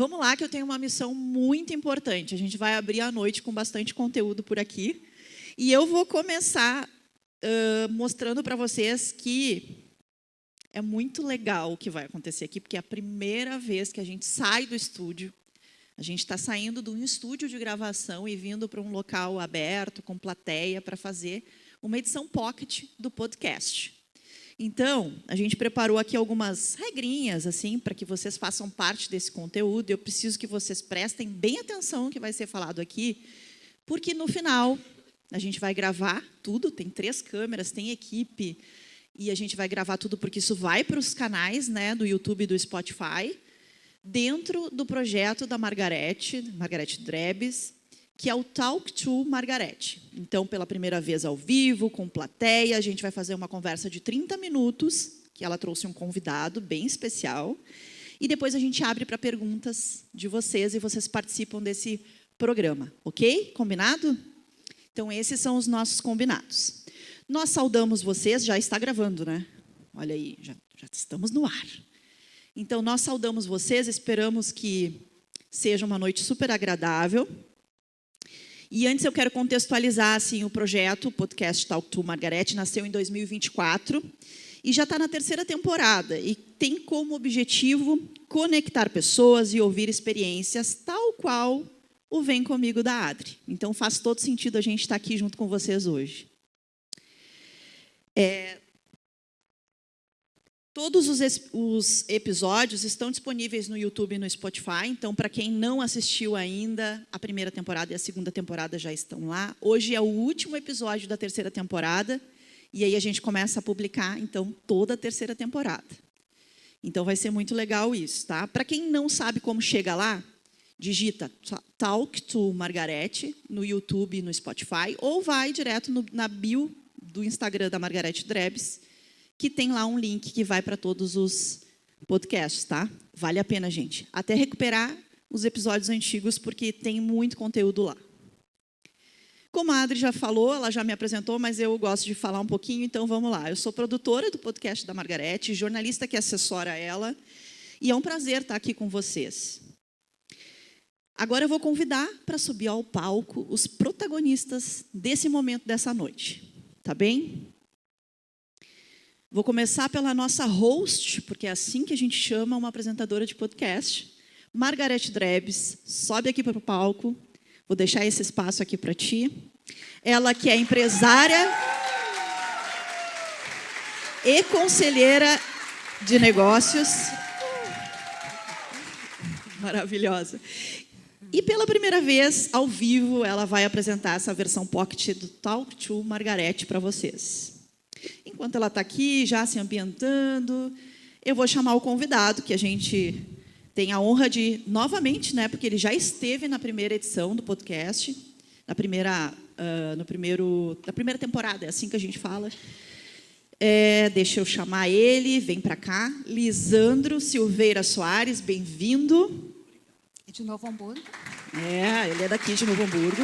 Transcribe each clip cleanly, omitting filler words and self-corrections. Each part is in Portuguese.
vamos lá que eu tenho uma missão muito importante. A gente vai abrir a noite com bastante conteúdo por aqui. E eu vou começar mostrando para vocês que é muito legal o que vai acontecer aqui, porque é a primeira vez que a gente sai do estúdio. A gente está saindo de um estúdio de gravação e vindo para um local aberto, com plateia, para fazer uma edição pocket do podcast. Então, a gente preparou aqui algumas regrinhas, assim, para que vocês façam parte desse conteúdo. Eu preciso que vocês prestem bem atenção no que vai ser falado aqui, porque no final a gente vai gravar tudo, tem 3 câmeras, tem equipe, e a gente vai gravar tudo porque isso vai para os canais, né, do YouTube e do Spotify, dentro do projeto da Margarete Drebs, que é o Talk to Margarete. Então, pela primeira vez ao vivo, com plateia, a gente vai fazer uma conversa de 30 minutos, que ela trouxe um convidado bem especial, e depois a gente abre para perguntas de vocês, e vocês participam desse programa, ok? Combinado? Então, esses são os nossos combinados. Nós saudamos vocês, já está gravando, né? Olha aí, já estamos no ar. Então, nós saudamos vocês, esperamos que seja uma noite super agradável. E antes eu quero contextualizar assim, o projeto, o podcast Talk to Margarete, nasceu em 2024 e já está na 3ª temporada. E tem como objetivo conectar pessoas e ouvir experiências, tal qual o Vem Comigo da Adri. Então, faz todo sentido a gente estar aqui junto com vocês hoje. Todos os episódios estão disponíveis no YouTube e no Spotify. Então, para quem não assistiu ainda, a 1ª temporada e a 2ª temporada já estão lá. Hoje é o último episódio da 3ª temporada. E aí a gente começa a publicar, então, toda a 3ª temporada. Então, vai ser muito legal isso, tá? Para quem não sabe como chega lá, digita Talk to Margarete no YouTube e no Spotify, ou vai direto na bio do Instagram da Margarete Drebs, que tem lá um link que vai para todos os podcasts, tá? Vale a pena, gente. Até recuperar os episódios antigos, porque tem muito conteúdo lá. Como a Adri já falou, ela já me apresentou, mas eu gosto de falar um pouquinho, então vamos lá. Eu sou produtora do podcast da Margarete, jornalista que assessora ela, e é um prazer estar aqui com vocês. Agora eu vou convidar para subir ao palco os protagonistas desse momento, dessa noite. Tá bem? Vou começar pela nossa host, porque é assim que a gente chama uma apresentadora de podcast. Margarete Drebs, sobe aqui para o palco. Vou deixar esse espaço aqui para ti. Ela que é empresária e conselheira de negócios. Maravilhosa. E pela primeira vez, ao vivo, ela vai apresentar essa versão pocket do Talk to Margarete para vocês. Enquanto ela está aqui, já se ambientando, eu vou chamar o convidado, que a gente tem a honra de, novamente, né, porque ele já esteve na primeira edição do podcast, na primeira temporada, é assim que a gente fala. Deixa eu chamar ele, vem para cá. Lisandro Silveira Soares, bem-vindo. De Novo Hamburgo. Ele é daqui de Novo Hamburgo.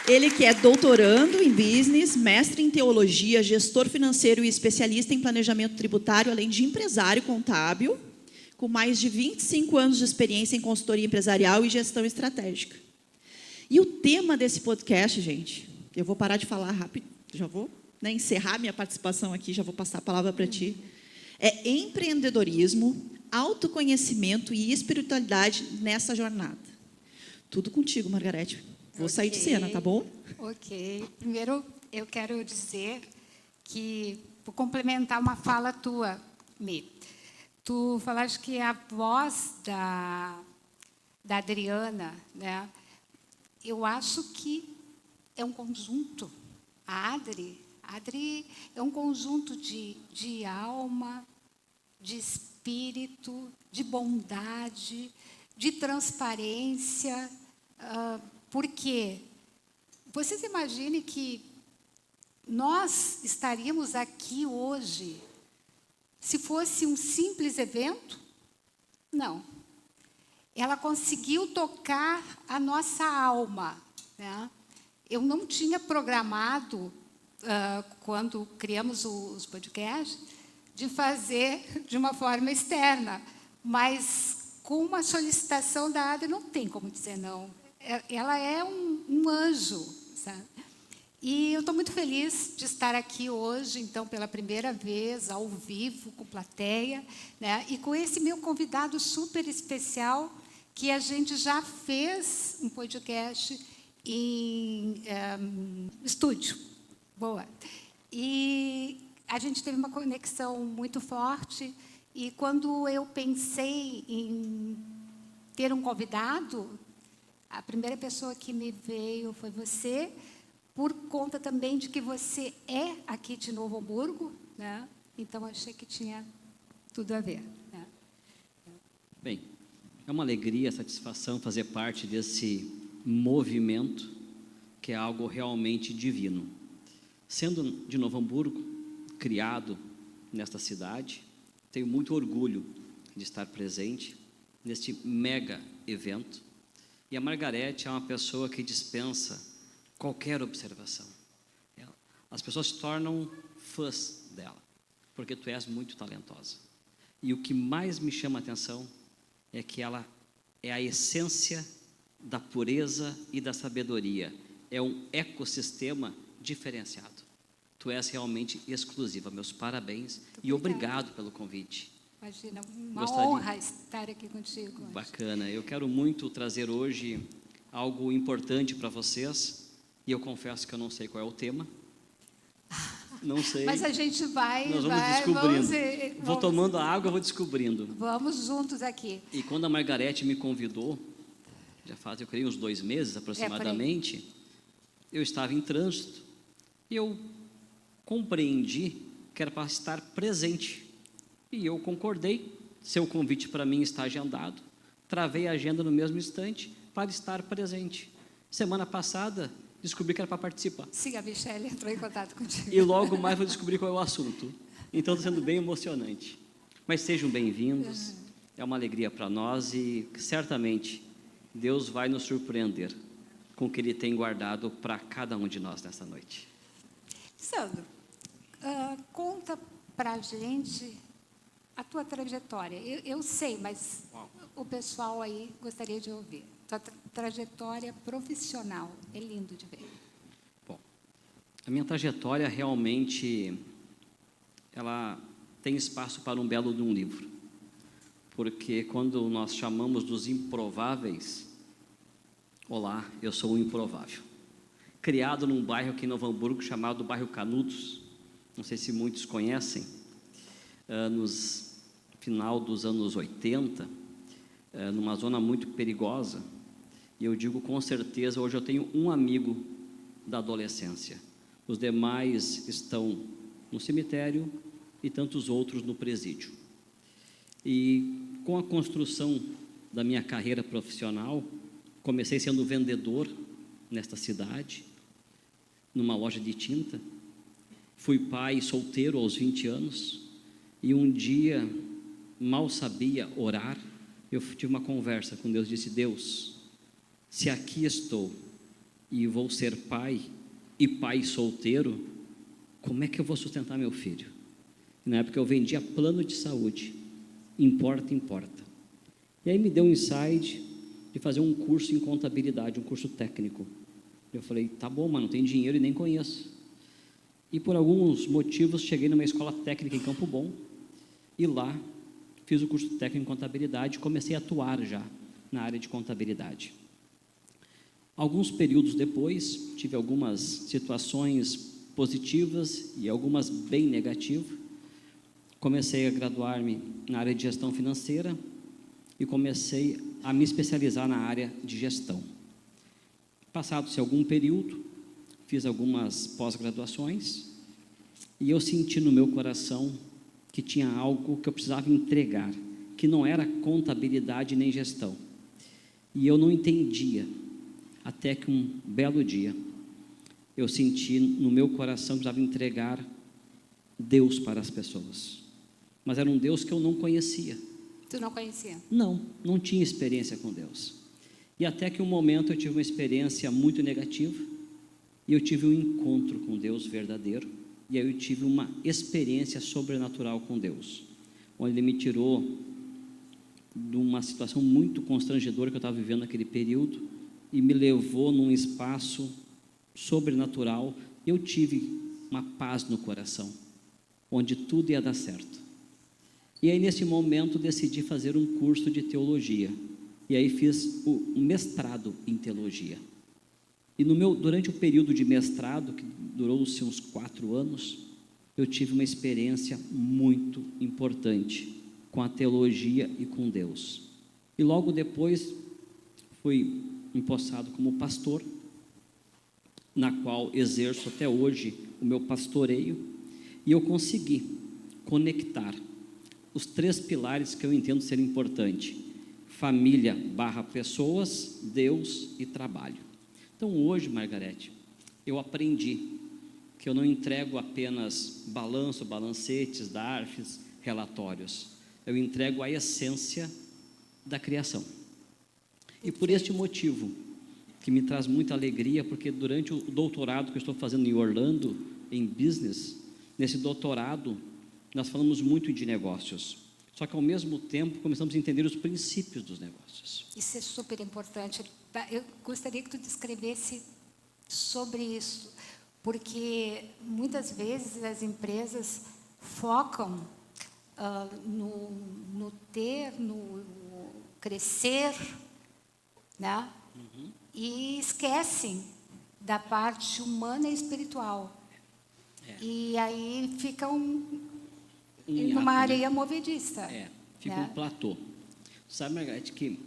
Ele que é doutorando em business, mestre em teologia, gestor financeiro e especialista em planejamento tributário, além de empresário contábil, com mais de 25 anos de experiência em consultoria empresarial e gestão estratégica. E o tema desse podcast, gente, eu vou parar de falar rápido, já vou encerrar minha participação aqui, já vou passar a palavra para ti, é empreendedorismo, autoconhecimento e espiritualidade nessa jornada. Tudo contigo, Margarete. Vou sair de cena, tá bom? Ok. Primeiro, eu quero dizer que, vou complementar uma fala tua, Mi. Tu falaste que a voz da Adriana, né? Eu acho que é um conjunto. A Adri é um conjunto de alma, de espírito, de bondade, de transparência. Por quê? Vocês imaginem que nós estaríamos aqui hoje se fosse um simples evento? Não. Ela conseguiu tocar a nossa alma, né? Eu não tinha programado, quando criamos os podcasts, de fazer de uma forma externa, mas com uma solicitação da Ada, não tem como dizer não. Ela é um anjo, sabe? E eu estou muito feliz de estar aqui hoje, então, pela primeira vez, ao vivo, com plateia, né? E com esse meu convidado super especial, que a gente já fez um podcast em estúdio. Boa. E a gente teve uma conexão muito forte, e quando eu pensei em ter um convidado, a primeira pessoa que me veio foi você, por conta também de que você é aqui de Novo Hamburgo, né? Então, achei que tinha tudo a ver, né? Bem, é uma alegria, satisfação fazer parte desse movimento que é algo realmente divino. Sendo de Novo Hamburgo, criado nesta cidade, tenho muito orgulho de estar presente neste mega evento. E a Margarete é uma pessoa que dispensa qualquer observação. As pessoas se tornam fãs dela, porque tu és muito talentosa. E o que mais me chama a atenção é que ela é a essência da pureza e da sabedoria. É um ecossistema diferenciado. Tu és realmente exclusiva. Meus parabéns e obrigado pelo convite. Imagina, uma honra estar aqui contigo hoje. Bacana. Eu quero muito trazer hoje algo importante para vocês. E eu confesso que eu não sei qual é o tema. Não sei. Mas a gente Nós vamos descobrindo. Vou tomando a água, vou descobrindo. Vamos juntos aqui. E quando a Margarete me convidou, já faz, eu creio, uns 2 meses aproximadamente, eu estava em trânsito. E eu compreendi que era para estar presente. E eu concordei. Seu convite para mim está agendado. Travei a agenda no mesmo instante para estar presente. Semana passada, descobri que era para participar. Sim, a Michelle entrou em contato contigo. E logo mais vou descobrir qual é o assunto. Então, está sendo bem emocionante. Mas sejam bem-vindos. É uma alegria para nós e, certamente, Deus vai nos surpreender com o que Ele tem guardado para cada um de nós nessa noite. Sandro, conta para a gente a tua trajetória. Eu sei, mas o pessoal aí gostaria de ouvir. Tua trajetória profissional, é lindo de ver. Bom, a minha trajetória realmente, ela tem espaço para um belo de um livro. Porque quando nós chamamos dos improváveis, olá, eu sou o improvável. Criado num bairro aqui em Novo Hamburgo chamado bairro Canudos, não sei se muitos conhecem, nos final dos anos 80, numa zona muito perigosa. E eu digo com certeza, hoje eu tenho um amigo da adolescência. Os demais estão no cemitério e tantos outros no presídio. E com a construção da minha carreira profissional, comecei sendo vendedor nesta cidade, numa loja de tinta. Fui pai solteiro aos 20 anos e um dia, mal sabia orar, eu tive uma conversa com Deus, disse: Deus, se aqui estou e vou ser pai e pai solteiro, como é que eu vou sustentar meu filho? E na época eu vendia plano de saúde, importa. E aí me deu um insight de fazer um curso em contabilidade, um curso técnico. Eu falei, tá bom, mas não tem dinheiro e nem conheço. E por alguns motivos cheguei numa escola técnica em Campo Bom e lá fiz o curso técnico em contabilidade e comecei a atuar já na área de contabilidade. Alguns períodos depois, tive algumas situações positivas e algumas bem negativas. Comecei a graduar-me na área de gestão financeira e comecei a me especializar na área de gestão. Passado-se algum período, fiz algumas pós-graduações e eu senti no meu coração que tinha algo que eu precisava entregar, que não era contabilidade nem gestão. E eu não entendia, até que um belo dia eu senti no meu coração que eu precisava entregar Deus para as pessoas. Mas era um Deus que eu não conhecia. Tu não conhecia? Não tinha experiência com Deus. E até que um momento eu tive uma experiência muito negativa e eu tive um encontro com Deus verdadeiro e aí eu tive uma experiência sobrenatural com Deus, onde Ele me tirou de uma situação muito constrangedora que eu estava vivendo naquele período e me levou num espaço sobrenatural. Eu tive uma paz no coração, onde tudo ia dar certo. E aí, nesse momento, decidi fazer um curso de teologia. E aí fiz o mestrado em teologia. E durante o período de mestrado, que durou os seus 4 anos, eu tive uma experiência muito importante com a teologia e com Deus. E logo depois fui empossado como pastor, na qual exerço até hoje o meu pastoreio, e eu consegui conectar os 3 pilares que eu entendo ser importante: família / pessoas, Deus e trabalho. Então hoje, Margarete, eu aprendi que eu não entrego apenas balanço, balancetes, DARFs, relatórios. Eu entrego a essência da criação. E por este motivo, que me traz muita alegria, porque durante o doutorado que eu estou fazendo em Orlando, em Business, nesse doutorado, nós falamos muito de negócios. Só que, ao mesmo tempo, começamos a entender os princípios dos negócios. Isso é super importante. Eu gostaria que tu descrevesse sobre isso, porque muitas vezes as empresas focam no crescer, né? E esquecem da parte humana e espiritual. E aí ficam numa areia movediça. Fica um platô. Sabe, Margarete, que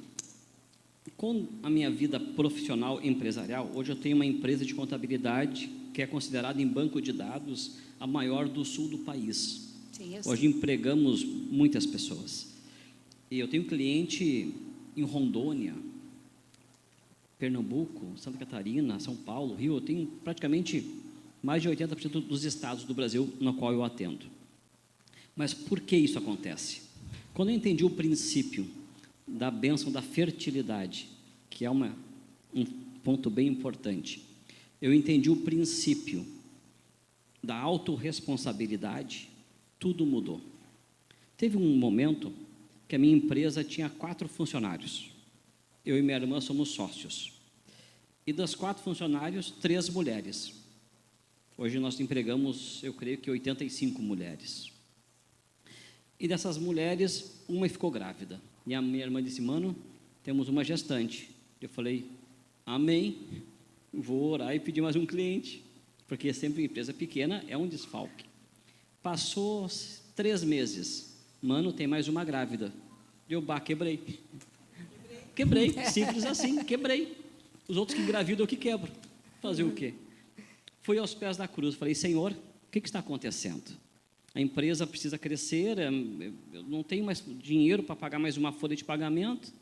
com a minha vida profissional empresarial, hoje eu tenho uma empresa de contabilidade que é considerada em banco de dados a maior do sul do país. Sim, hoje empregamos muitas pessoas. E eu tenho cliente em Rondônia, Pernambuco, Santa Catarina, São Paulo, Rio. Eu tenho praticamente mais de 80% dos estados do Brasil no qual eu atendo. Mas por que isso acontece? Quando eu entendi o princípio da bênção da fertilidade, que é um ponto bem importante, eu entendi o princípio da autorresponsabilidade, tudo mudou. Teve um momento que a minha empresa tinha 4 funcionários. Eu e minha irmã somos sócios. E das 4 funcionários, 3 mulheres. Hoje nós empregamos, eu creio que 85 mulheres. E dessas mulheres, uma ficou grávida. E a minha irmã disse: mano, temos uma gestante. Eu falei: amém, vou orar e pedir mais um cliente, porque sempre empresa pequena é um desfalque. Passou 3 meses, mano, tem mais uma grávida. Eu quebrei. Quebrei, simples assim, quebrei. Os outros que engravidam eu que quebro. Fazer o quê? Fui aos pés da cruz, falei: Senhor, o que está acontecendo? A empresa precisa crescer, eu não tenho mais dinheiro para pagar mais uma folha de pagamento.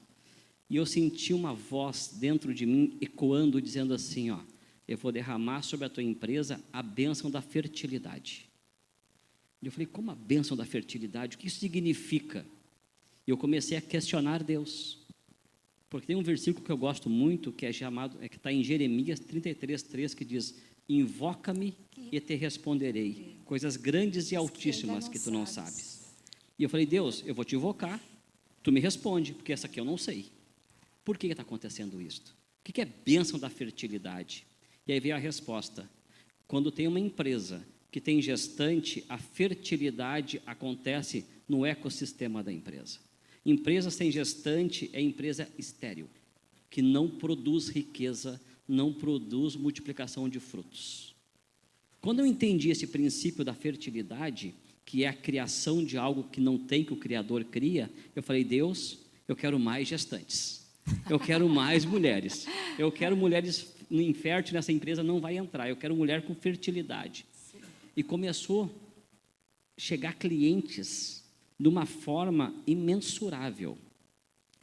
E eu senti uma voz dentro de mim ecoando, dizendo assim: ó, eu vou derramar sobre a tua empresa a bênção da fertilidade. E eu falei: como a bênção da fertilidade? O que isso significa? E eu comecei a questionar Deus. Porque tem um versículo que eu gosto muito, que que está em Jeremias 33:3, que diz: invoca-me e te responderei, coisas grandes e altíssimas que tu não sabes. E eu falei: Deus, eu vou te invocar, tu me responde, porque essa aqui eu não sei. Por que está acontecendo isto? O que é bênção da fertilidade? E aí veio a resposta: quando tem uma empresa que tem gestante, a fertilidade acontece no ecossistema da empresa. Empresa sem gestante é empresa estéril, que não produz riqueza, não produz multiplicação de frutos. Quando eu entendi esse princípio da fertilidade, que é a criação de algo que não tem, que o Criador cria, eu falei: Deus, eu quero mais gestantes, eu quero mais mulheres, eu quero mulheres inférteis nessa empresa, não vai entrar, eu quero mulher com fertilidade. E começou a chegar clientes de uma forma imensurável.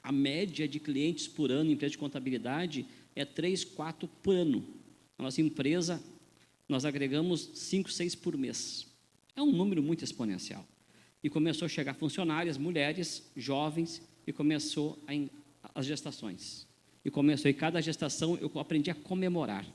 A média de clientes por ano em empresa de contabilidade é 3, 4 por ano. A nossa empresa, nós agregamos 5, 6 por mês. É um número muito exponencial. E começou a chegar funcionárias, mulheres, jovens, e começou as gestações. E cada gestação eu aprendi a comemorar.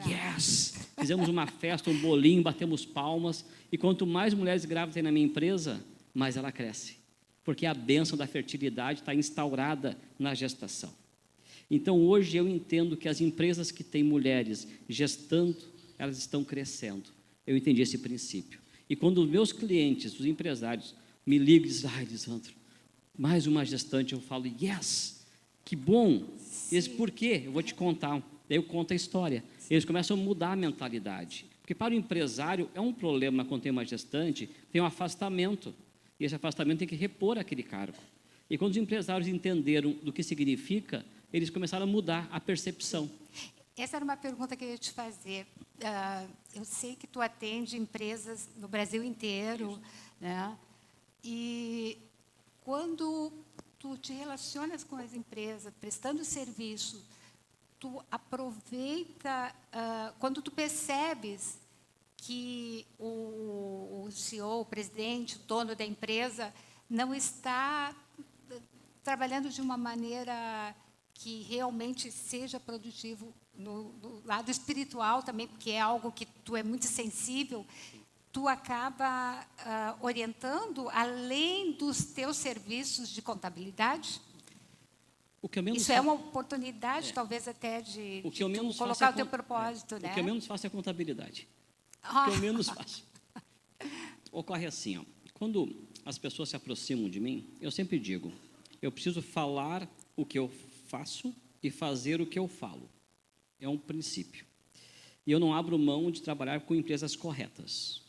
Yes! Fizemos uma festa, um bolinho, batemos palmas. E quanto mais mulheres grávidas tem na minha empresa, mais ela cresce. porque a bênção da fertilidade está instaurada na gestação. Então, hoje eu entendo que as empresas que têm mulheres gestando, elas estão crescendo. Eu entendi esse princípio. E quando os meus clientes, os empresários, me ligam e dizem, Lisandro, mais uma gestante, eu falo, yes, que bom. Eles, por quê? Eu vou te contar. Daí eu conto a história. Eles começam a mudar a mentalidade. Porque para o empresário é um problema quando tem uma gestante, tem um afastamento. E esse afastamento tem que repor aquele cargo. E quando os empresários entenderam do que significa, eles começaram a mudar a percepção. Essa era uma pergunta que eu ia te fazer. Eu sei que tu atende empresas no Brasil inteiro, né? E quando tu te relacionas com as empresas, prestando serviço, tu aproveita, quando tu percebes que o CEO, o presidente, o dono da empresa, não está trabalhando de uma maneira que realmente seja produtivo no lado espiritual também, porque é algo que tu é muito sensível, tu acaba orientando além dos teus serviços de contabilidade? O que eu menos Isso é uma oportunidade, talvez até de tu colocar o teu propósito, né? O que eu menos faço é contabilidade. O que eu menos faço. Ocorre assim, ó, quando as pessoas se aproximam de mim, eu sempre digo, eu preciso falar o que eu faço e fazer o que eu falo. É um princípio. E eu não abro mão de trabalhar com empresas corretas.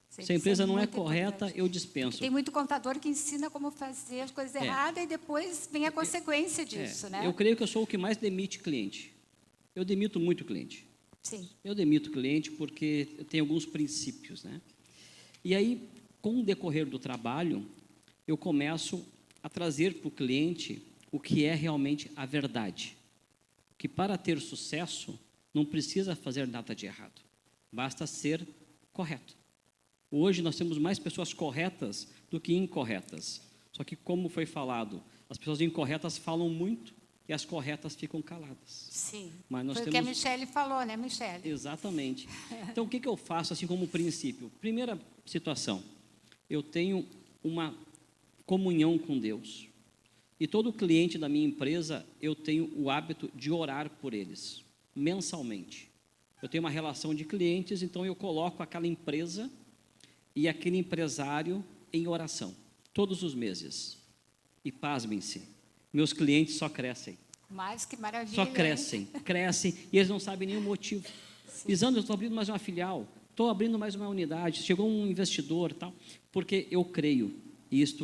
Se a empresa não é correta, eu dispenso. Tem muito contador que ensina como fazer as coisas erradas e depois vem a consequência disso, né? Eu creio que eu sou o que mais demite cliente. Eu demito muito cliente. Sim. Eu demito cliente porque eu tenho alguns princípios, né? E aí, com o decorrer do trabalho, eu começo a trazer para o cliente o que é realmente a verdade. Que para ter sucesso, não precisa fazer nada de errado. Basta ser correto. Hoje nós temos mais pessoas corretas do que incorretas. Só que, como foi falado, as pessoas incorretas falam muito e as corretas ficam caladas. Sim. Mas nós foi o que a Michele falou, né, Michele? Exatamente. Então, o que eu faço, assim como princípio? Primeira situação, eu tenho uma comunhão com Deus. E todo cliente da minha empresa, eu tenho o hábito de orar por eles, mensalmente. Eu tenho uma relação de clientes, então eu coloco aquela empresa e aquele empresário em oração, todos os meses. E pasmem-se, meus clientes só crescem. Mas que maravilha. Só crescem, crescem, e eles não sabem nenhum motivo. Lisandro, eu estou abrindo mais uma filial, estou abrindo mais uma unidade, chegou um investidor, tal, porque eu creio,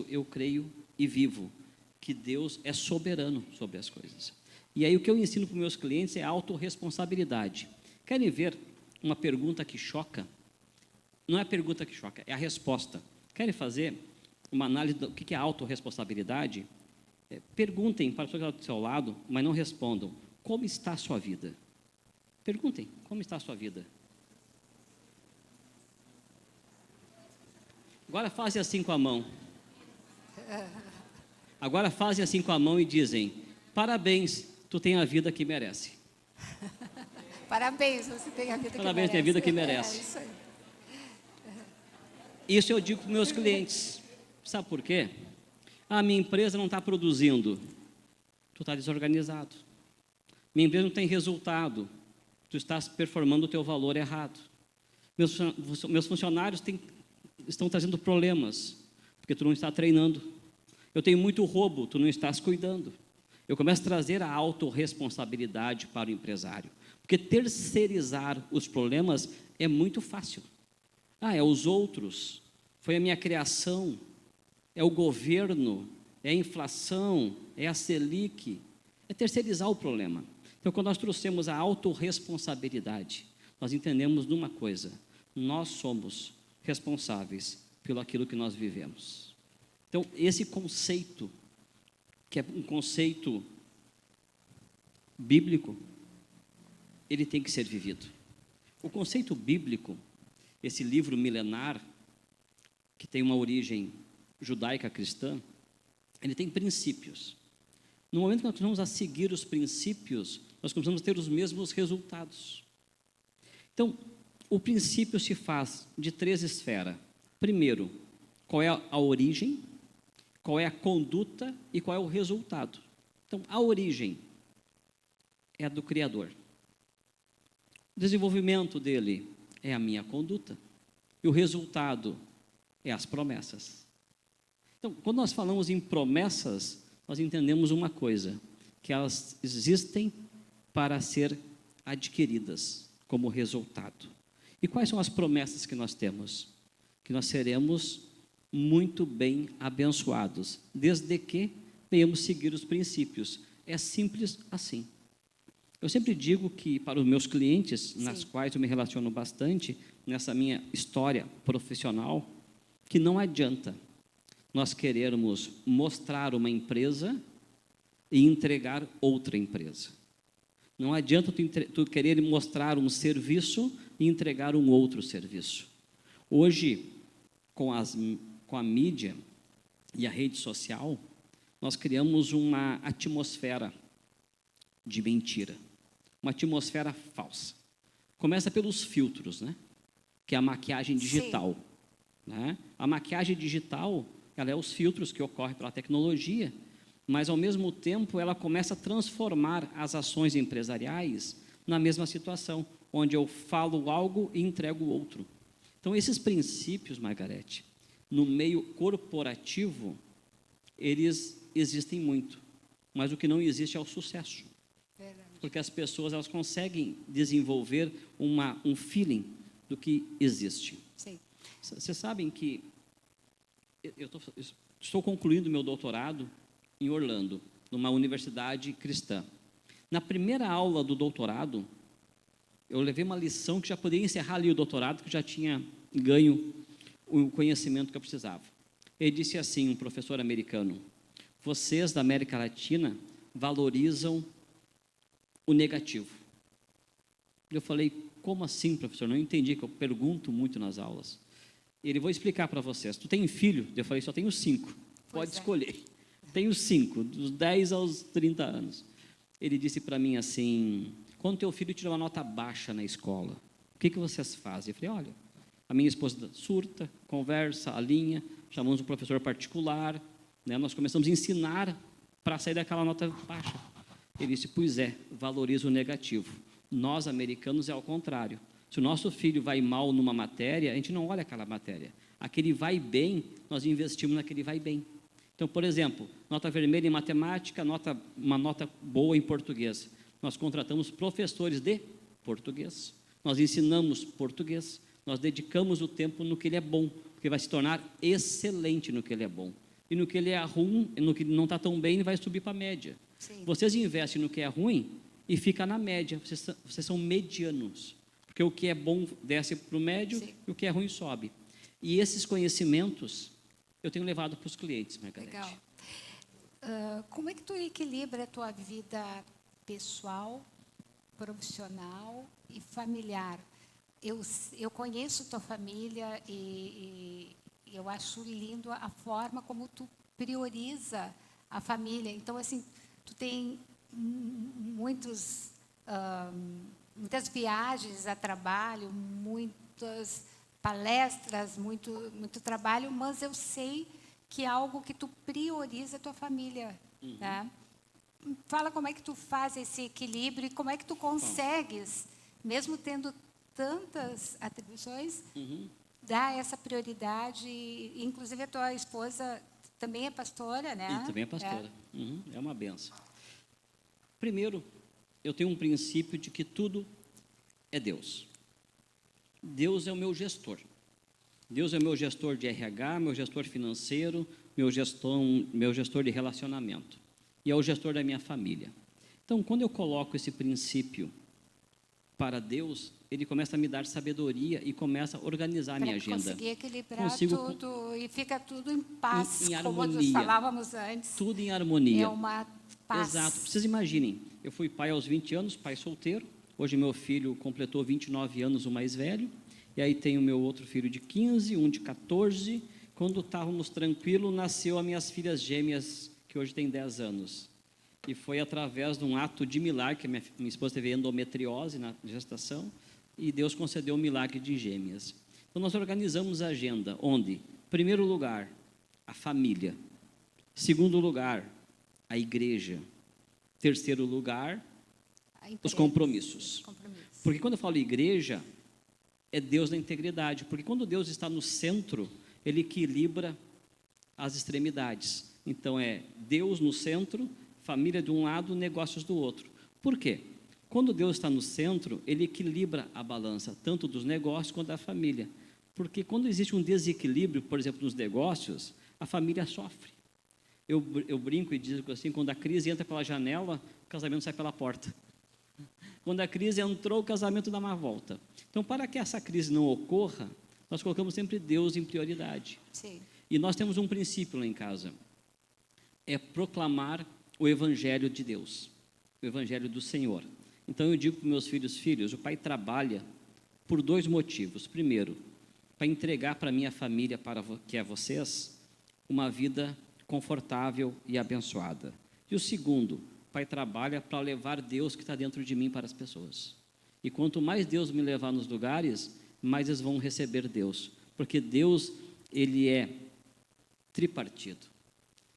eu creio e vivo, que Deus é soberano sobre as coisas. E aí o que eu ensino para os meus clientes é autorresponsabilidade. Querem ver uma pergunta que choca? Não é a pergunta que choca, é a resposta. Querem fazer uma análise do que é autorresponsabilidade? Perguntem para a pessoa que está do seu lado, mas não respondam. Como está a sua vida? Perguntem, como está a sua vida? Agora fazem assim com a mão. Agora fazem assim com a mão e dizem, parabéns, tu tem a vida que merece. Parabéns, você tem a vida que merece. Parabéns, tem a vida que merece. Isso aí. Isso eu digo para os meus clientes. Sabe por quê? Minha empresa não está produzindo. Tu está desorganizado. Minha empresa não tem resultado. Tu estás performando o teu valor errado. Meus funcionários estão trazendo problemas, porque tu não está treinando. Eu tenho muito roubo, tu não estás cuidando. Eu começo a trazer a autorresponsabilidade para o empresário. Porque terceirizar os problemas é muito fácil. É os outros, foi a minha criação, é o governo, é a inflação, é a Selic. É terceirizar o problema. Então, quando nós trouxemos a autorresponsabilidade, nós entendemos numa coisa, nós somos responsáveis pelo aquilo que nós vivemos. Então, esse conceito, que é um conceito bíblico, ele tem que ser vivido. O conceito bíblico, esse livro milenar, que tem uma origem judaica cristã, ele tem princípios. No momento que nós começamos a seguir os princípios, nós começamos a ter os mesmos resultados. Então, o princípio se faz de 3 esferas. Primeiro, qual é a origem? qual é a conduta e qual é o resultado. Então, a origem é a do Criador. O desenvolvimento dele é a minha conduta. E o resultado é as promessas. Então, quando nós falamos em promessas, nós entendemos uma coisa, que elas existem para ser adquiridas como resultado. E quais são as promessas que nós temos? Que nós seremos muito bem abençoados, desde que venhamos seguir os princípios. É simples assim. Eu sempre digo que para os meus clientes, nas quais eu me relaciono bastante, nessa minha história profissional, que não adianta nós querermos mostrar uma empresa e entregar outra empresa. Não adianta tu querer mostrar um serviço e entregar um outro serviço. Hoje, com a mídia e a rede social, nós criamos uma atmosfera de mentira, uma atmosfera falsa. Começa pelos filtros, né? Que é a maquiagem digital. Né? A maquiagem digital, ela é os filtros que ocorrem pela tecnologia, mas, ao mesmo tempo, ela começa a transformar as ações empresariais na mesma situação, onde eu falo algo e entrego outro. Então, esses princípios, Margarete, no meio corporativo, eles existem muito, mas o que não existe é o sucesso. Verdade. Porque as pessoas elas conseguem desenvolver um feeling do que existe. Sim. Vocês sabem que eu estou concluindo meu doutorado em Orlando, numa universidade cristã. Na primeira aula do doutorado, eu levei uma lição que já poderia encerrar ali o doutorado, que já tinha ganho o conhecimento que eu precisava. Ele disse assim, um professor americano: vocês da América Latina valorizam o negativo. Eu falei, como assim, professor? Não entendi, que eu pergunto muito nas aulas. Ele, vou explicar para vocês. Tu tem filho? Eu falei, só tenho 5. Pode escolher. Tenho 5, dos 10 aos 30 anos. Ele disse para mim assim, quando teu filho tira uma nota baixa na escola, o que vocês fazem? Eu falei, olha, a minha esposa surta, conversa, alinha, chamamos um professor particular, né, nós começamos a ensinar para sair daquela nota baixa. Ele disse, pois é, valoriza o negativo. Nós, americanos, é ao contrário. Se o nosso filho vai mal numa matéria, a gente não olha aquela matéria. Aquele vai bem, nós investimos naquele vai bem. Então, por exemplo, nota vermelha em matemática, uma nota boa em português. Nós contratamos professores de português. Nós ensinamos português. Nós dedicamos o tempo no que ele é bom, porque vai se tornar excelente no que ele é bom. E no que ele é ruim, no que não está tão bem, ele vai subir para a média. Sim. Vocês investem no que é ruim e fica na média. Vocês são medianos. Porque o que é bom desce para o médio. Sim. E o que é ruim sobe. E esses conhecimentos eu tenho levado para os clientes, Margarete. Legal. Como é que tu equilibra a tua vida pessoal, profissional e familiar? Eu conheço tua família e eu acho lindo a forma como tu prioriza a família. Então, assim, tu tem muitas viagens a trabalho, muitas palestras, muito trabalho, mas eu sei que é algo que tu prioriza a tua família. Né? Fala como é que tu faz esse equilíbrio e como é que tu consegues, mesmo tendo tantas atribuições, dar essa prioridade. Inclusive, a tua esposa também é pastora, né? E também é pastora. É uma benção. Primeiro, eu tenho um princípio de que tudo é Deus. Deus é o meu gestor. Deus é o meu gestor de RH, meu gestor financeiro, meu gestor de relacionamento. E é o gestor da minha família. Então, quando eu coloco esse princípio para Deus, Ele começa a me dar sabedoria e começa a organizar a minha agenda. Conseguir equilibrar tudo e fica tudo em paz, em como harmonia. nós falávamos antes. Tudo em harmonia. É uma paz. Exato. Vocês imaginem, eu fui pai aos 20 anos, pai solteiro. Hoje meu filho completou 29 anos, o mais velho. E aí tem o meu outro filho de 15, um de 14. Quando estávamos tranquilos, nasceu as minhas filhas gêmeas, que hoje têm 10 anos. E foi através de um ato de milagre, que minha esposa teve endometriose na gestação, e Deus concedeu um milagre de gêmeas. Então, nós organizamos a agenda, onde, em primeiro lugar, a família. Segundo lugar, a igreja. Terceiro lugar, os compromissos. Porque quando eu falo igreja, é Deus na integridade. Porque quando Deus está no centro, Ele equilibra as extremidades. Então, é Deus no centro, família de um lado, negócios do outro. Por quê? Quando Deus está no centro, Ele equilibra a balança, tanto dos negócios quanto da família. Porque quando existe um desequilíbrio, por exemplo, nos negócios, a família sofre. Eu brinco e digo assim, quando a crise entra pela janela, o casamento sai pela porta. Quando a crise entrou, o casamento dá uma volta. Então, para que essa crise não ocorra, nós colocamos sempre Deus em prioridade. Sim. E nós temos um princípio lá em casa, é proclamar o Evangelho de Deus, o Evangelho do Senhor. Então, eu digo para meus filhos, o pai trabalha por 2 motivos. Primeiro, para entregar para a minha família, que é vocês, uma vida confortável e abençoada. E o segundo, o pai trabalha para levar Deus que está dentro de mim para as pessoas. E quanto mais Deus me levar nos lugares, mais eles vão receber Deus. Porque Deus, Ele é tripartido.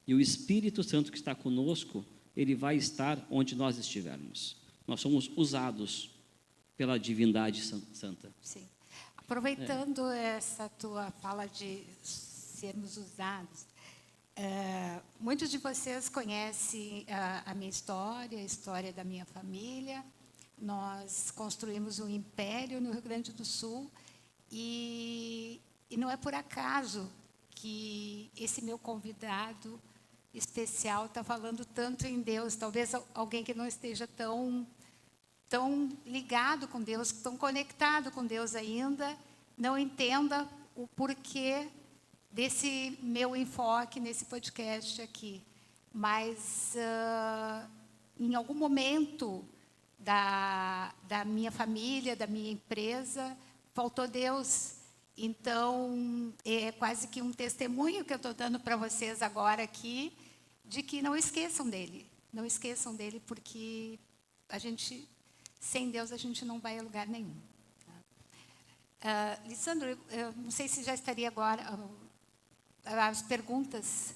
E o Espírito Santo que está conosco, Ele vai estar onde nós estivermos. Nós somos usados pela divindade santa. Sim. Aproveitando essa tua fala de sermos usados, muitos de vocês conhecem a minha história, a história da minha família. Nós construímos um império no Rio Grande do Sul e não é por acaso que esse meu convidado especial está falando tanto em Deus. Talvez alguém que não esteja tão ligado com Deus, tão conectado com Deus ainda, não entenda o porquê desse meu enfoque nesse podcast aqui. Mas, em algum momento da minha família, da minha empresa, faltou Deus. Então, é quase que um testemunho que eu estou dando para vocês agora aqui, de que não esqueçam dele. Não esqueçam dele, porque sem Deus, a gente não vai a lugar nenhum. Lissandro, eu não sei se já estaria agora as perguntas.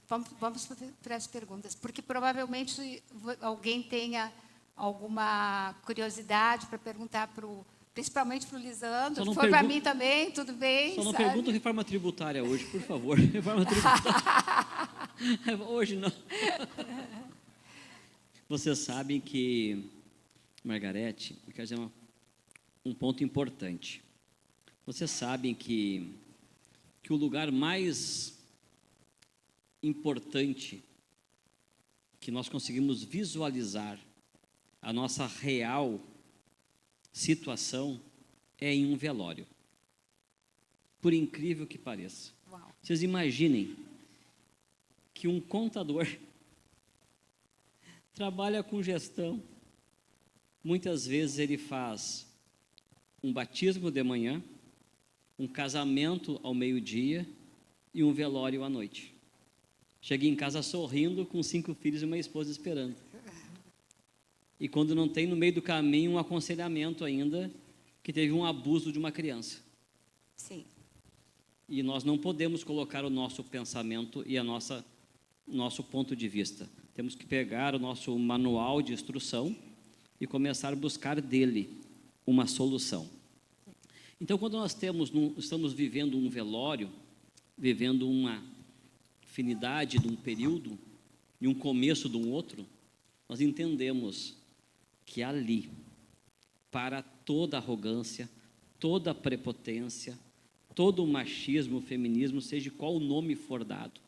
Vamos para as perguntas, porque provavelmente alguém tenha alguma curiosidade para perguntar principalmente para o Lisandro, se for para mim também, tudo bem. Só não pergunta reforma tributária hoje, por favor. Reforma tributária. Hoje não. Vocês sabem que, Margarete, eu quero dizer um ponto importante. Vocês sabem que o lugar mais importante que nós conseguimos visualizar a nossa real situação é em um velório. Por incrível que pareça. Uau. Vocês imaginem que um contador trabalha com gestão. Muitas vezes ele faz um batismo de manhã, um casamento ao meio-dia e um velório à noite. Cheguei em casa sorrindo, com 5 filhos e uma esposa esperando. E quando não tem no meio do caminho um aconselhamento ainda, que teve um abuso de uma criança. Sim. E nós não podemos colocar o nosso pensamento e nosso ponto de vista. Temos que pegar o nosso manual de instrução e começar a buscar dele uma solução. Então, quando nós estamos vivendo um velório, vivendo uma finidade de um período e um começo de um outro, nós entendemos que ali, para toda arrogância, toda prepotência, todo o machismo, o feminismo, seja qual o nome for dado,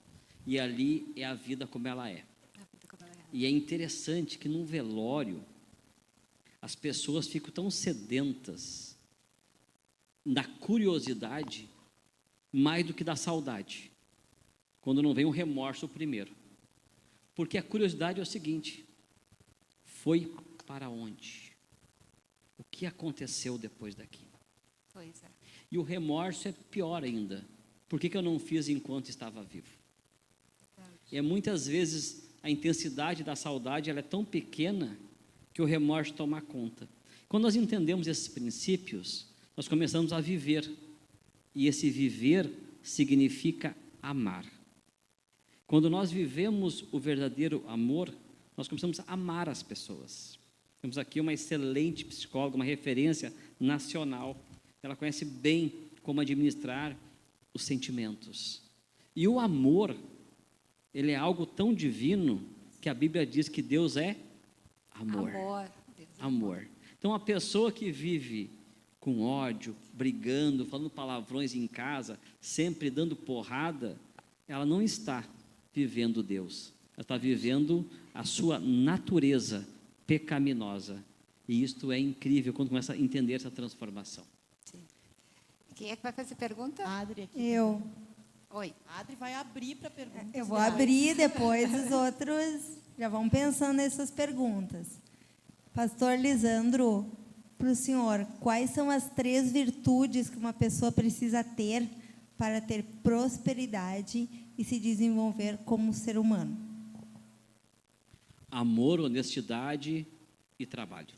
e ali é a vida como ela é. E é interessante que num velório as pessoas ficam tão sedentas da curiosidade mais do que da saudade, quando não vem o remorso primeiro. Porque a curiosidade é o seguinte: foi para onde? O que aconteceu depois daqui? Pois é. E o remorso é pior ainda. Por que eu não fiz enquanto estava vivo? E muitas vezes a intensidade da saudade ela é tão pequena que o remorso toma conta. Quando nós entendemos esses princípios, nós começamos a viver. E esse viver significa amar. Quando nós vivemos o verdadeiro amor, nós começamos a amar as pessoas. Temos aqui uma excelente psicóloga, uma referência nacional. Ela conhece bem como administrar os sentimentos. E o amor, ele é algo tão divino que a Bíblia diz que Deus é amor. Amor. Então, a pessoa que vive com ódio, brigando, falando palavrões em casa, sempre dando porrada, ela não está vivendo Deus. Ela está vivendo a sua natureza pecaminosa. E isto é incrível quando começa a entender essa transformação. Sim. Quem é que vai fazer pergunta? Adri aqui. Eu. Oi. A Adri vai abrir para perguntas. Eu vou abrir, depois os outros já vão pensando nessas perguntas. Pastor Lisandro, para o senhor, quais são as 3 virtudes que uma pessoa precisa ter para ter prosperidade e se desenvolver como ser humano? Amor, honestidade e trabalho.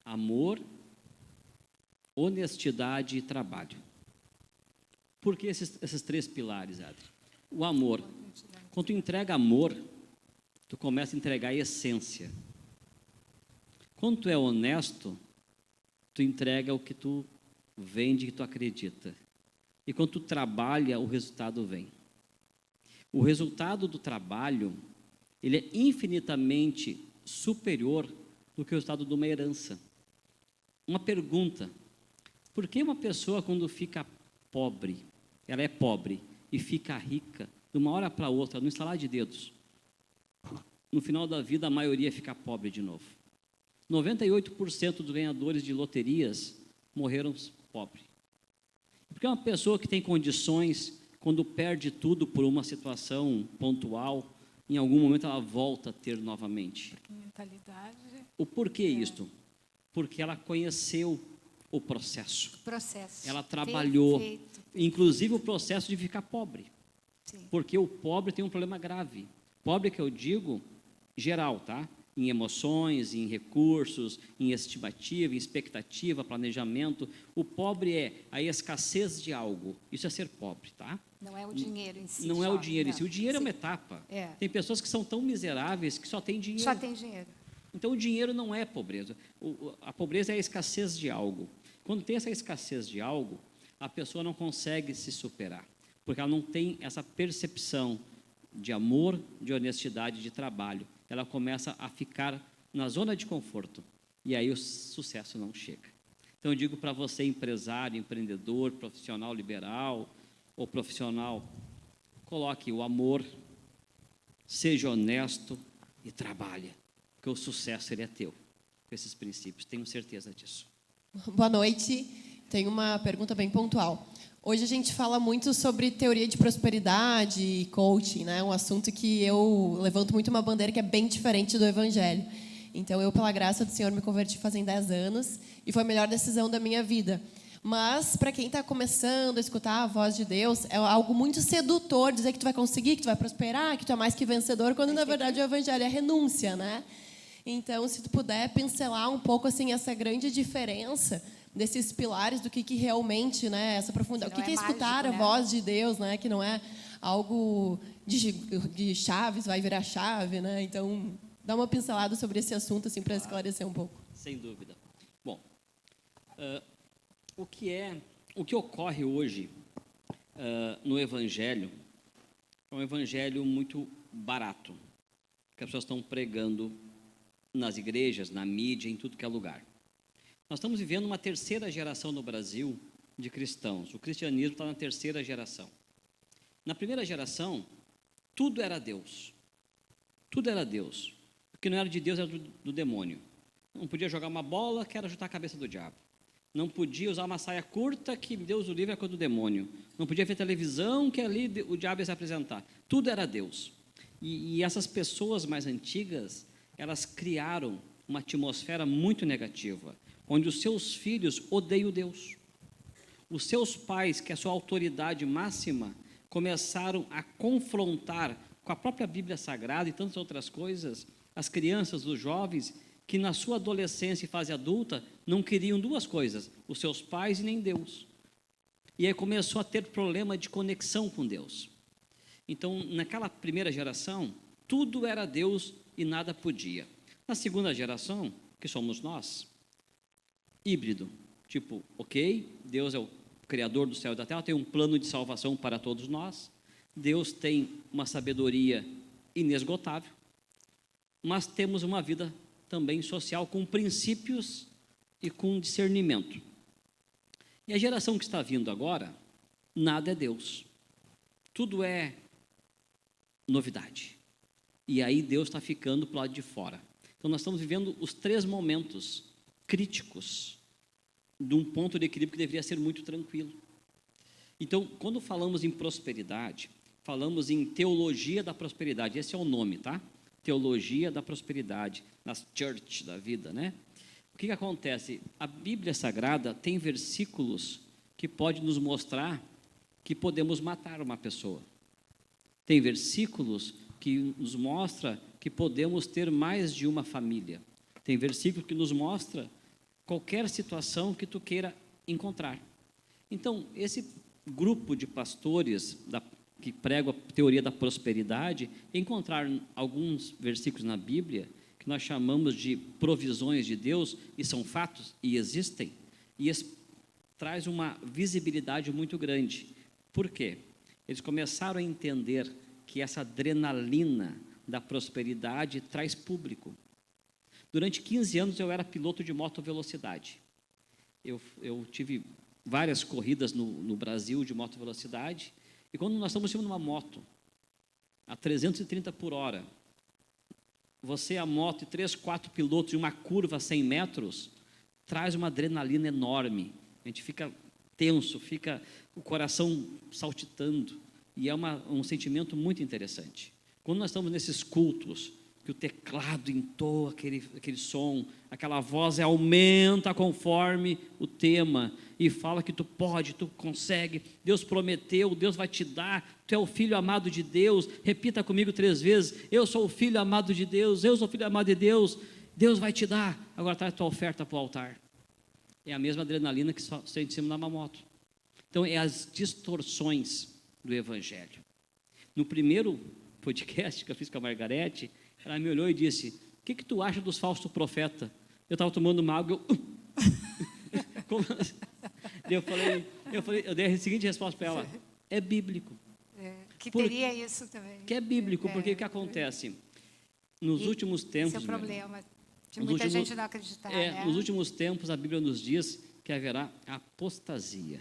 Amor, honestidade e trabalho. Por que esses 3 pilares, Adri? O amor. Quando tu entrega amor, tu começa a entregar a essência. Quando tu é honesto, tu entrega o que tu vende, que tu acredita. E quando tu trabalha, o resultado vem. O resultado do trabalho, ele é infinitamente superior do que o resultado de uma herança. Uma pergunta: por que uma pessoa, quando fica pobre, ela é pobre e fica rica, de uma hora para outra, no estalar de dedos, no final da vida, a maioria fica pobre de novo? 98% dos ganhadores de loterias morreram pobres. Porque uma pessoa que tem condições, quando perde tudo por uma situação pontual, em algum momento ela volta a ter novamente. Mentalidade. O porquê isto? Porque ela conheceu o processo. Processo. Ela trabalhou, Perfeito. inclusive o processo de ficar pobre. Sim. Porque o pobre tem um problema grave. Pobre que eu digo, geral, tá? Em emoções, em recursos, em estimativa, em expectativa, planejamento. O pobre é a escassez de algo. Isso é ser pobre, tá? Não é o dinheiro em si. Não é o dinheiro em não. si. O dinheiro é Sim. uma etapa. É. Tem pessoas que são tão miseráveis que só têm dinheiro. Só tem dinheiro. Então, o dinheiro não é pobreza. A pobreza é a escassez de algo. Quando tem essa escassez de algo, a pessoa não consegue se superar, porque ela não tem essa percepção de amor, de honestidade, de trabalho. Ela começa a ficar na zona de conforto, e aí o sucesso não chega. Então, eu digo para você, empresário, empreendedor, profissional liberal ou profissional, coloque o amor, seja honesto e trabalhe, porque o sucesso ele é teu, com esses princípios, tenho certeza disso. Boa noite. Tenho uma pergunta bem pontual. Hoje a gente fala muito sobre teoria de prosperidade e coaching, né? Um assunto que eu levanto muito uma bandeira que é bem diferente do Evangelho. Então, eu, pela graça do Senhor, me converti fazem 10 anos e foi a melhor decisão da minha vida. Mas, para quem está começando a escutar a voz de Deus, é algo muito sedutor dizer que tu vai conseguir, que tu vai prosperar, que tu é mais que vencedor, quando, na verdade, o Evangelho é renúncia, né? Então, se tu puder pincelar um pouco assim essa grande diferença desses pilares do que realmente, né, essa profundidade, o que é escutar mágico, a voz de Deus, né, que não é algo de chaves, vai virar chave, né? Então, dá uma pincelada sobre esse assunto assim para esclarecer um pouco. Sem dúvida. Bom, o que ocorre hoje no Evangelho é um Evangelho muito barato, que as pessoas estão pregando nas igrejas, na mídia, em tudo que é lugar. Nós estamos vivendo uma terceira geração no Brasil de cristãos. O cristianismo está na terceira geração. Na primeira geração, tudo era Deus. Tudo era Deus. O que não era de Deus era do demônio. Não podia jogar uma bola, que era chutar a cabeça do diabo. Não podia usar uma saia curta, que Deus o livre é coisa do demônio. Não podia ver televisão, que ali o diabo ia se apresentar. Tudo era Deus. E essas pessoas mais antigas, elas criaram uma atmosfera muito negativa, onde os seus filhos odeiam Deus. Os seus pais, que é a sua autoridade máxima, começaram a confrontar com a própria Bíblia Sagrada e tantas outras coisas, as crianças, os jovens, que na sua adolescência e fase adulta não queriam duas coisas, os seus pais e nem Deus. E aí começou a ter problema de conexão com Deus. Então, naquela primeira geração, tudo era Deus e nada podia. Na segunda geração, que somos nós, híbrido, tipo, ok, Deus é o Criador do céu e da terra, tem um plano de salvação para todos nós, Deus tem uma sabedoria inesgotável, mas temos uma vida também social com princípios e com discernimento. E a geração que está vindo agora, nada é Deus, tudo é novidade. E aí Deus está ficando para o lado de fora. Então nós estamos vivendo os 3 momentos críticos de um ponto de equilíbrio que deveria ser muito tranquilo. Então, quando falamos em prosperidade, falamos em teologia da prosperidade, esse é o nome, tá? Teologia da prosperidade, nas church da vida, né? O que acontece? A Bíblia Sagrada tem versículos que podem nos mostrar que podemos matar uma pessoa. Tem versículos que nos mostra que podemos ter mais de uma família. Tem versículo que nos mostra qualquer situação que tu queira encontrar. Então, esse grupo de pastores que pregam a teoria da prosperidade, encontraram alguns versículos na Bíblia que nós chamamos de provisões de Deus, e são fatos, e existem, e traz uma visibilidade muito grande. Por quê? Eles começaram a entender que essa adrenalina da prosperidade traz público. Durante 15 anos eu era piloto de moto velocidade. Eu tive várias corridas no Brasil de moto velocidade, e quando nós estamos em cima de uma moto a 330 por hora, você, a moto e 3, 4 pilotos em uma curva a 100 metros, traz uma adrenalina enorme. A gente fica tenso, fica o coração saltitando, e é um sentimento muito interessante. Quando nós estamos nesses cultos, que o teclado entoa aquele som, aquela voz aumenta conforme o tema, e fala que tu pode, tu consegue, Deus prometeu, Deus vai te dar, tu é o filho amado de Deus, repita comigo 3 vezes, eu sou o filho amado de Deus, eu sou o filho amado de Deus, Deus vai te dar, agora traz tua oferta para o altar. É a mesma adrenalina que sente em cima da moto. Então, é as distorções do Evangelho. No primeiro podcast que eu fiz com a Margarete, ela me olhou e disse, o que tu acha dos falsos profetas? Eu estava tomando uma água, eu dei a seguinte resposta para ela, é bíblico. Teria isso também. Que é bíblico, porque o que acontece? Nos últimos tempos... Esse é o problema, de muita gente não acreditar. Nos últimos tempos, a Bíblia nos diz que haverá apostasia,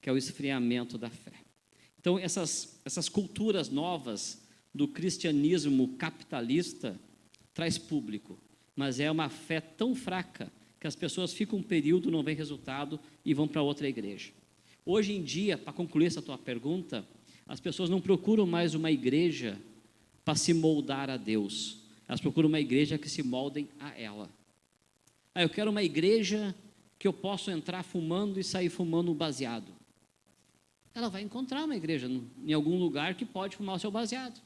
que é o esfriamento da fé. Então, essas culturas novas do cristianismo capitalista traz público, mas é uma fé tão fraca que as pessoas ficam um período, não vem resultado e vão para outra igreja. Hoje em dia, para concluir essa tua pergunta, as pessoas não procuram mais uma igreja para se moldar a Deus, elas procuram uma igreja que se moldem a ela. Eu quero uma igreja que eu possa entrar fumando e sair fumando baseado. Ela vai encontrar uma igreja em algum lugar que pode fumar o seu baseado.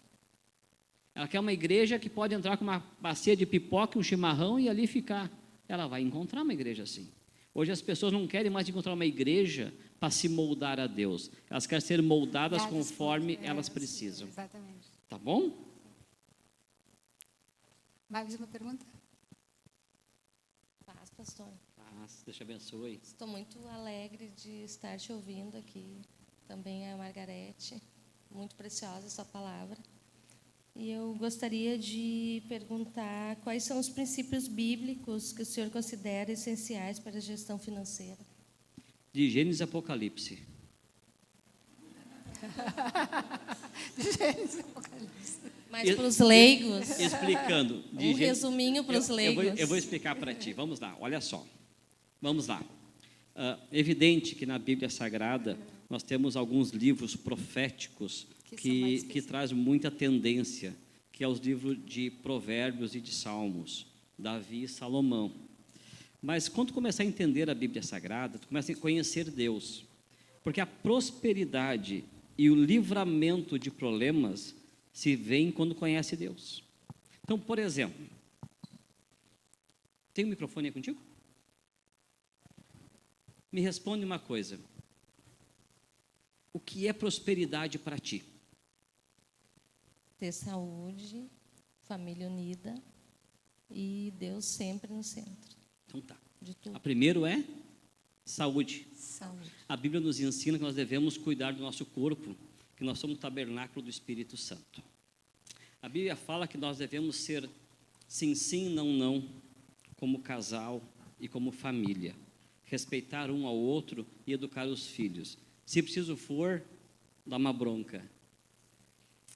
Ela quer uma igreja que pode entrar com uma bacia de pipoca e um chimarrão e ali ficar. Ela vai encontrar uma igreja assim. Hoje as pessoas não querem mais encontrar uma igreja para se moldar a Deus. Elas querem ser moldadas conforme elas precisam. Exatamente. Tá bom? Mais uma pergunta? Paz, pastor. Paz, Deus te abençoe. Estou muito alegre de estar te ouvindo aqui. Também a Margarete. Muito preciosa a sua palavra. E eu gostaria de perguntar quais são os princípios bíblicos que o senhor considera essenciais para a gestão financeira. De Gênesis e Apocalipse. Mas para os leigos, Explicando. Resuminho para os leigos. Eu vou explicar para ti. Vamos lá, olha só. Vamos lá. Evidente que na Bíblia Sagrada nós temos alguns livros proféticos que traz muita tendência, que é os livros de Provérbios e de Salmos, Davi e Salomão. Mas quando tu começar a entender a Bíblia Sagrada, tu começa a conhecer Deus, porque a prosperidade e o livramento de problemas se vêem quando conhece Deus. Então, por exemplo, tem um microfone aí contigo? Me responde uma coisa. O que é prosperidade para ti? ter saúde, família unida e Deus sempre no centro Então tá. de tudo. A primeiro é saúde. Saúde. A Bíblia nos ensina que nós devemos cuidar do nosso corpo, que nós somos o tabernáculo do Espírito Santo. A Bíblia fala que nós devemos ser sim, sim, não, não, como casal e como família. Respeitar um ao outro e educar os filhos. Se preciso for, dar uma bronca.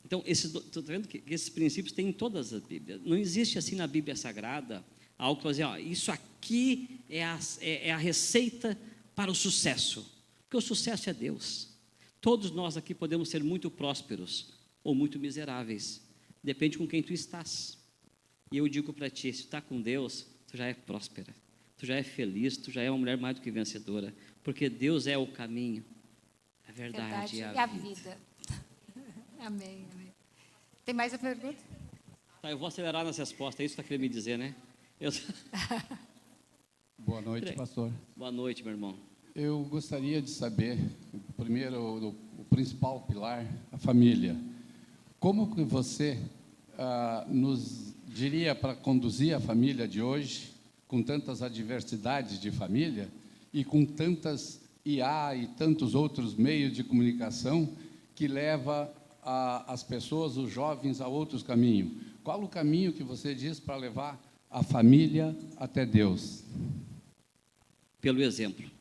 Então, estou vendo que esses princípios tem em todas as Bíblias. Não existe assim na Bíblia Sagrada algo que vai dizer, ó, isso aqui é a receita para o sucesso. Porque o sucesso é Deus. Todos nós aqui podemos ser muito prósperos ou muito miseráveis. Depende com quem tu estás. E eu digo para ti, se tu está com Deus, tu já é próspera. Tu já é feliz, tu já é uma mulher mais do que vencedora. Porque Deus é o caminho, a verdade e a vida. Amém, amém. Tem mais uma pergunta? Tá, eu vou acelerar nas respostas, é isso que está querendo me dizer, né? Boa noite, pastor. Boa noite, meu irmão. Eu gostaria de saber, primeiro, o principal pilar, a família. Como que você nos diria para conduzir a família de hoje, com tantas adversidades de família e com tantas IA e tantos outros meios de comunicação que leva as pessoas, os jovens, a outros caminhos? Qual o caminho que você diz para levar a família até Deus? Pelo exemplo.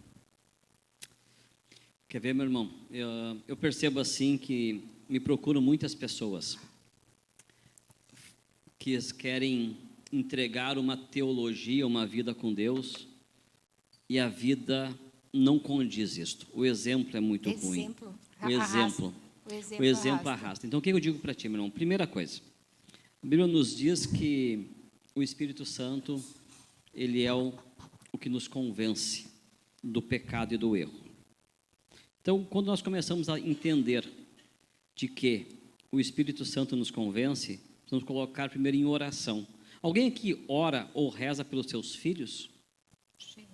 Quer ver, meu irmão? Eu percebo assim que me procuram muitas pessoas que querem entregar uma teologia, uma vida com Deus, e a vida não condiz isto. O exemplo é muito ruim. O exemplo arrasta. Então, o que eu digo para ti, meu irmão? Primeira coisa, a Bíblia nos diz que o Espírito Santo, ele é o que nos convence do pecado e do erro. Então, quando nós começamos a entender de que o Espírito Santo nos convence, vamos colocar primeiro em oração. Alguém aqui ora ou reza pelos seus filhos? Sim.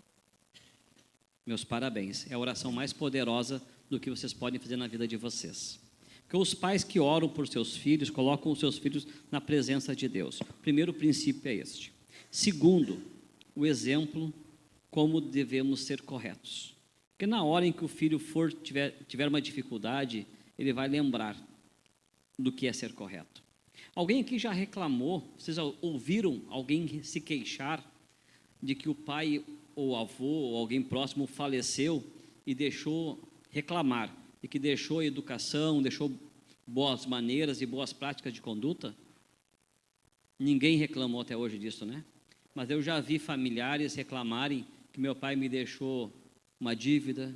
Meus parabéns. É a oração mais poderosa do que vocês podem fazer na vida de vocês. Porque os pais que oram por seus filhos, colocam os seus filhos na presença de Deus. O primeiro princípio é este. Segundo, o exemplo, como devemos ser corretos. Porque na hora em que o filho tiver uma dificuldade, ele vai lembrar do que é ser correto. Alguém aqui já reclamou, vocês ouviram alguém se queixar de que o pai ou avô ou alguém próximo faleceu e deixou reclamar, e que deixou a educação, deixou boas maneiras e boas práticas de conduta? Ninguém reclamou até hoje disso, né? Mas eu já vi familiares reclamarem que meu pai me deixou uma dívida,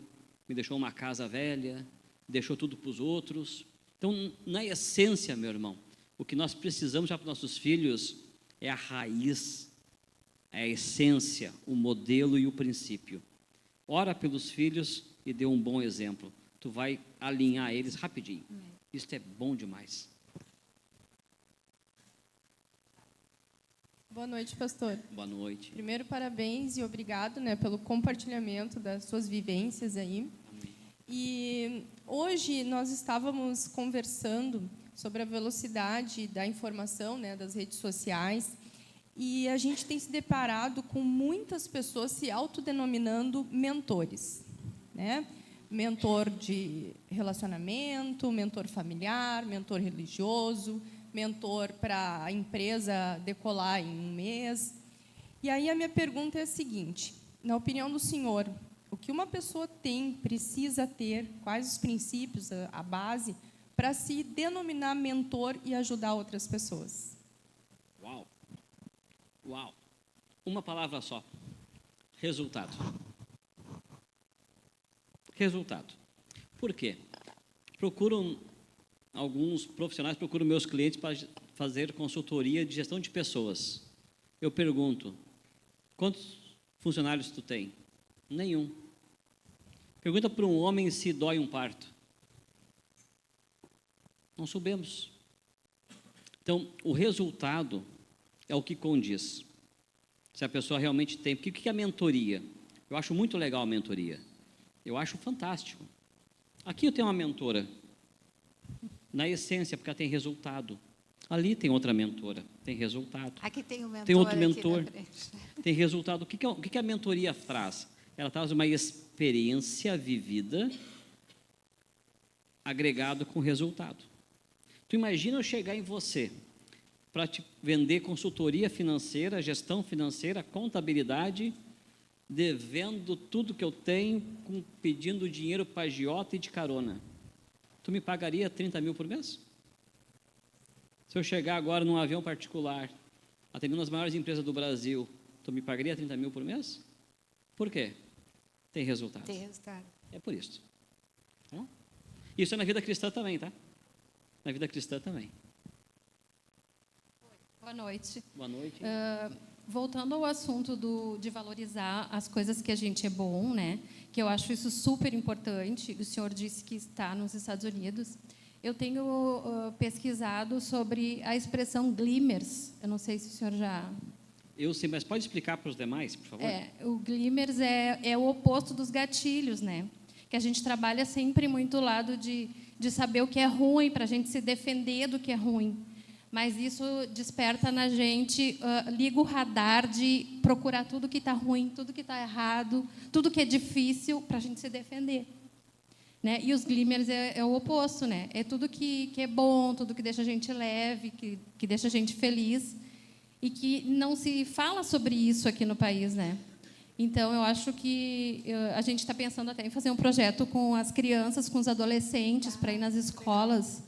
me deixou uma casa velha, deixou tudo para os outros. Então, na essência, meu irmão, o que nós precisamos já para os nossos filhos é a raiz, é a essência, o modelo e o princípio. Ora pelos filhos e dê um bom exemplo. Tu vai alinhar eles rapidinho. Isso é bom demais. Boa noite, pastor. Boa noite. Primeiro, parabéns e obrigado, né, pelo compartilhamento das suas vivências aí. Amém. E hoje nós estávamos conversando sobre a velocidade da informação, né, das redes sociais, e a gente tem se deparado com muitas pessoas se autodenominando mentores, né? Mentor de relacionamento, mentor familiar, mentor religioso, mentor para a empresa decolar em um mês. E aí a minha pergunta é a seguinte: na opinião do senhor, o que uma pessoa precisa ter, quais os princípios, a base, para se denominar mentor e ajudar outras pessoas? Uau! Uau! Uma palavra só. Resultado. Resultado. Por quê? Alguns profissionais procuram meus clientes para fazer consultoria de gestão de pessoas. Eu pergunto, quantos funcionários tu tem? Nenhum. Pergunta para um homem se dói um parto. Não sabemos. Então, o resultado é o que condiz. Se a pessoa realmente tem. Porque o que é a mentoria? Eu acho muito legal a mentoria. Eu acho fantástico. Aqui eu tenho uma mentora. Na essência, porque ela tem resultado. Ali tem outra mentora, tem resultado. Aqui tem um mentor. Tem outro aqui na mentor. frente. Tem resultado. O que a mentoria traz? Ela traz uma experiência vivida agregado com resultado. Tu imagina eu chegar em você para te vender consultoria financeira, gestão financeira, contabilidade, devendo tudo que eu tenho, pedindo dinheiro para agiota e de carona. Tu me pagaria 30 mil por mês? Se eu chegar agora num avião particular, atendendo as maiores empresas do Brasil, tu me pagaria 30 mil por mês? Por quê? Tem resultado. Tem resultado. É por isso. Tá? Isso é na vida cristã também, tá? Na vida cristã também. Boa noite. Boa noite. Voltando ao assunto de valorizar as coisas que a gente é bom, né? Que eu acho isso super importante. O senhor disse que está nos Estados Unidos. Eu tenho pesquisado sobre a expressão glimmers. Eu não sei se o senhor já... Eu sei, mas pode explicar para os demais, por favor? O glimmers é o oposto dos gatilhos, né? Que a gente trabalha sempre muito o lado de saber o que é ruim, para a gente se defender do que é ruim. Mas isso desperta na gente, liga o radar de procurar tudo que está ruim, tudo que está errado, tudo que é difícil, para a gente se defender. Né? E os glimmers é o oposto, né? É tudo que é bom, tudo que deixa a gente leve, que deixa a gente feliz. E que não se fala sobre isso aqui no país, né? Então, eu acho que a gente está pensando até em fazer um projeto com as crianças, com os adolescentes, para ir nas escolas,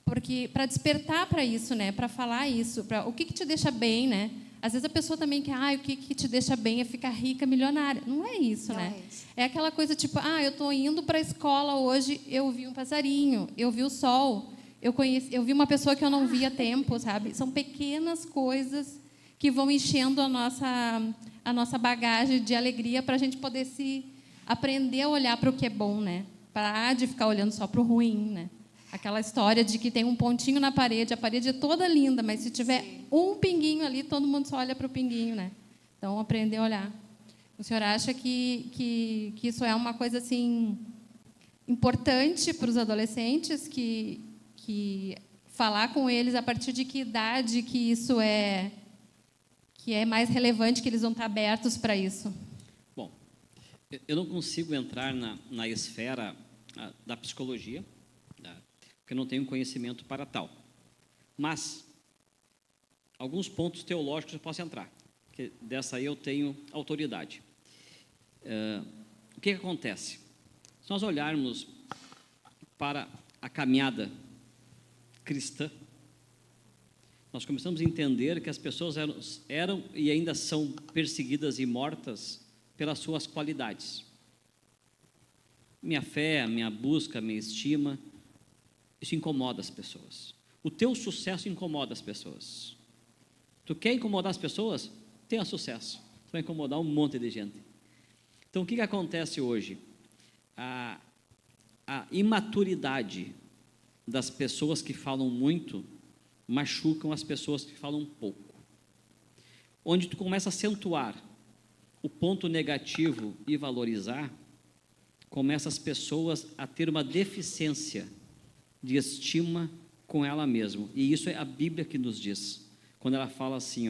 porque para despertar para isso, né? Para falar isso, para o que te deixa bem, né? Às vezes a pessoa também quer, o que te deixa bem é ficar rica, milionária. Não é isso, né? É aquela coisa tipo, eu estou indo para a escola hoje, eu vi um passarinho, eu vi o sol. Eu vi uma pessoa que eu não via há tempo, sabe? São pequenas coisas que vão enchendo a nossa bagagem de alegria para a gente poder aprender a olhar para o que é bom, né? Parar de ficar olhando só para o ruim, né? Aquela história de que tem um pontinho na parede, a parede é toda linda, mas se tiver um pinguinho ali, todo mundo só olha para o pinguinho, né? Então, aprender a olhar. O senhor acha que isso é uma coisa assim importante para os adolescentes, que falar com eles a partir de que idade que isso é mais relevante, que eles vão estar abertos para isso? Bom, eu não consigo entrar na esfera da psicologia, porque eu não tenho conhecimento para tal. Mas alguns pontos teológicos eu posso entrar, porque dessa aí eu tenho autoridade. O que acontece? Se nós olharmos para a caminhada cristã, nós começamos a entender que as pessoas eram e ainda são perseguidas e mortas pelas suas qualidades. Minha fé, minha busca, minha estima, isso incomoda as pessoas. O teu sucesso incomoda as pessoas. Tu quer incomodar as pessoas? Tenha sucesso. Tu vai incomodar um monte de gente. Então, o que acontece hoje? A imaturidade das pessoas que falam muito machucam as pessoas que falam pouco. Onde tu começa a acentuar o ponto negativo e valorizar, começa as pessoas a ter uma deficiência de estima com ela mesma. E isso é a Bíblia que nos diz. Quando ela fala assim,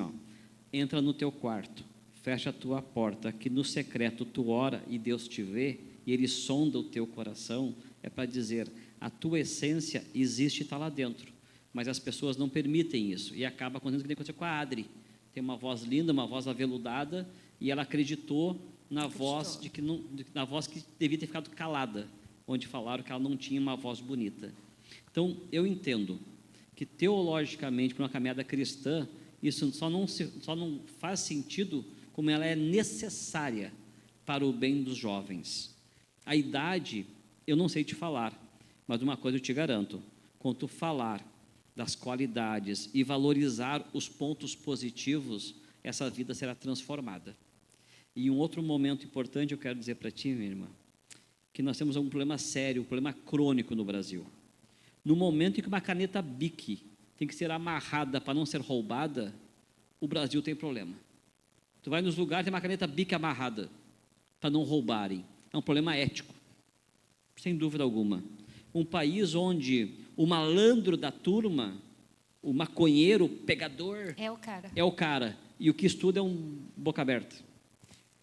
entra no teu quarto, fecha a tua porta, que no secreto tu ora e Deus te vê, e Ele sonda o teu coração, é para dizer, a tua essência existe e está lá dentro, mas as pessoas não permitem isso, e acaba acontecendo o que aconteceu com a Adri. Tem uma voz linda, uma voz aveludada, e ela acreditou na voz que devia ter ficado calada, onde falaram que ela não tinha uma voz bonita. Então, eu entendo que teologicamente, para uma caminhada cristã, isso só não faz sentido como ela é necessária para o bem dos jovens. A idade, eu não sei te falar, mas uma coisa eu te garanto, quando tu falar das qualidades e valorizar os pontos positivos, essa vida será transformada. E um outro momento importante eu quero dizer para ti, minha irmã, que nós temos um problema sério, um problema crônico no Brasil. No momento em que uma caneta Bic tem que ser amarrada para não ser roubada, o Brasil tem problema. Tu vai nos lugares, tem uma caneta Bic amarrada para não roubarem. É um problema ético, sem dúvida alguma. Um país onde o malandro da turma o maconheiro, o pegador, É o cara. é o cara. E o que estuda é um boca aberta.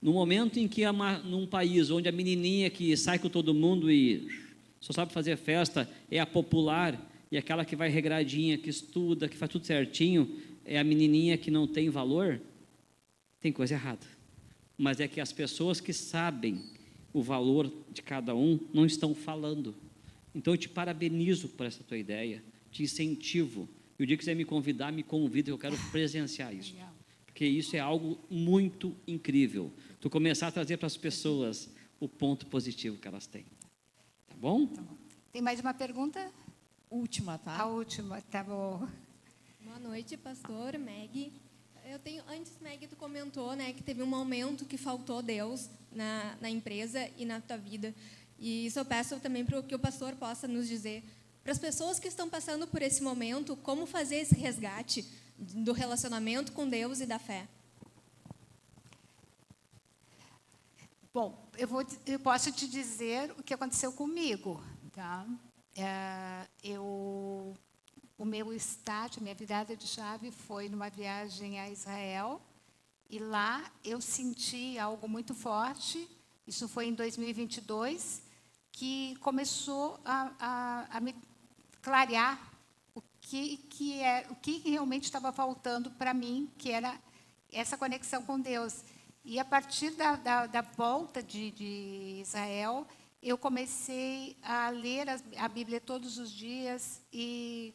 No momento em que, num país onde a menininha que sai com todo mundo e só sabe fazer festa é a popular, e aquela que vai regradinha, que estuda, que faz tudo certinho, é a menininha que não tem valor, tem coisa errada. Mas é que as pessoas que sabem o valor de cada um não estão falando. Então, eu te parabenizo por essa tua ideia, te incentivo. E o dia que você me convidar, me convida, eu quero presenciar isso. Legal. Porque isso é algo muito incrível. Tu começar a trazer para as pessoas o ponto positivo que elas têm. Tá bom? Tem mais uma pergunta? Última, tá? A última, tá bom. Boa noite, pastor, Meg. Antes, Meg, tu comentou, né, que teve um momento que faltou Deus na empresa e na tua vida. E isso eu peço também para que o pastor possa nos dizer, para as pessoas que estão passando por esse momento, como fazer esse resgate do relacionamento com Deus e da fé. Bom, eu posso te dizer o que aconteceu comigo, tá? O meu start, a minha virada de chave foi numa viagem a Israel, e lá eu senti algo muito forte, isso foi em 2022, que começou a me clarear o que realmente estava faltando para mim, que era essa conexão com Deus. E a partir da volta de Israel, eu comecei a ler a Bíblia todos os dias e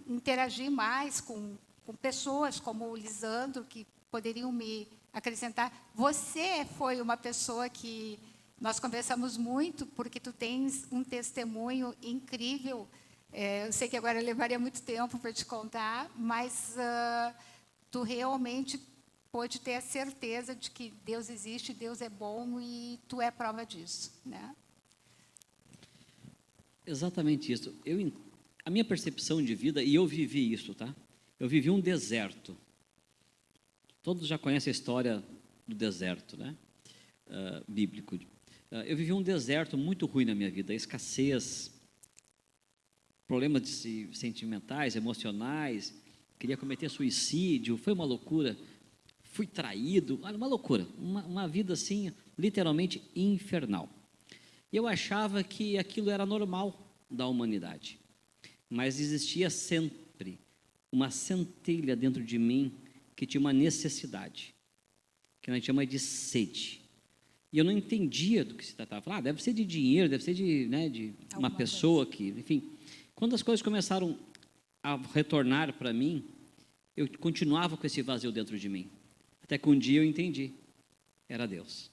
interagir mais com pessoas como o Lisandro, que poderiam me acrescentar. Você foi uma pessoa que nós conversamos muito, porque tu tens um testemunho incrível. Eu sei que agora levaria muito tempo para te contar, mas tu realmente pode ter a certeza de que Deus existe, Deus é bom e tu é prova disso, né? Exatamente isso. A minha percepção de vida, e eu vivi isso, tá? Eu vivi um deserto. Todos já conhecem a história do deserto, né? Bíblico. Eu vivi um deserto muito ruim na minha vida, escassez, problemas sentimentais, emocionais, queria cometer suicídio, foi uma loucura. Fui traído, olha, uma loucura, uma vida assim, literalmente infernal. Eu achava que aquilo era normal da humanidade, mas existia sempre uma centelha dentro de mim que tinha uma necessidade, que a gente chama de sede. E eu não entendia do que se tratava. Deve ser de dinheiro, deve ser de uma pessoa que, enfim. Quando as coisas começaram a retornar para mim, eu continuava com esse vazio dentro de mim. Até que um dia eu entendi, era Deus.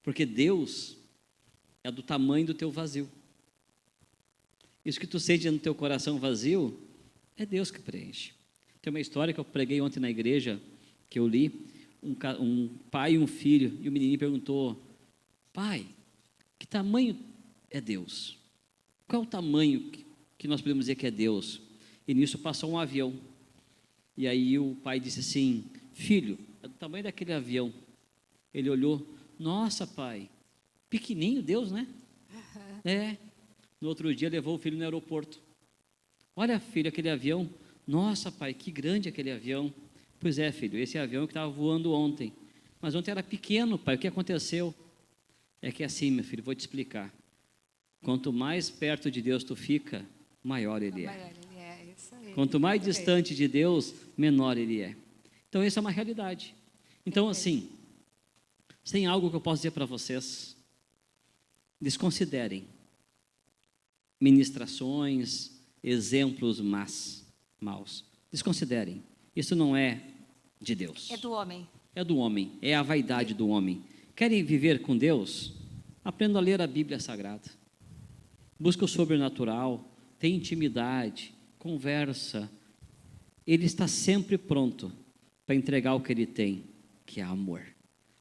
Porque Deus é do tamanho do teu vazio. Isso que tu sente no teu coração vazio, é Deus que preenche. Tem uma história que eu preguei ontem na igreja, que eu li, um pai e um filho, e o menininho perguntou, pai, que tamanho é Deus? Qual é o tamanho que nós podemos dizer que é Deus? E nisso passou um avião. E aí o pai disse assim, filho, é do tamanho daquele avião. Ele olhou, nossa, pai, pequenininho Deus, né? É. No outro dia levou o filho no aeroporto. Olha, filho, aquele avião. Nossa, pai, que grande aquele avião. Pois é, filho, esse avião que estava voando ontem. Mas ontem era pequeno, pai, o que aconteceu? É que assim, meu filho, vou te explicar. Quanto mais perto de Deus tu fica, maior Ele é. Maior ele é, isso aí. Quanto mais distante de Deus, menor Ele é. Então, essa é uma realidade. Então, assim, tem algo que eu posso dizer para vocês. Desconsiderem ministrações, exemplos maus. Desconsiderem. Isso não é de Deus. É do homem. É do homem. É a vaidade do homem. Querem viver com Deus? Aprenda a ler a Bíblia Sagrada. Busca o sobrenatural. Tem intimidade. Conversa. Ele está sempre pronto para entregar o que Ele tem, que é amor.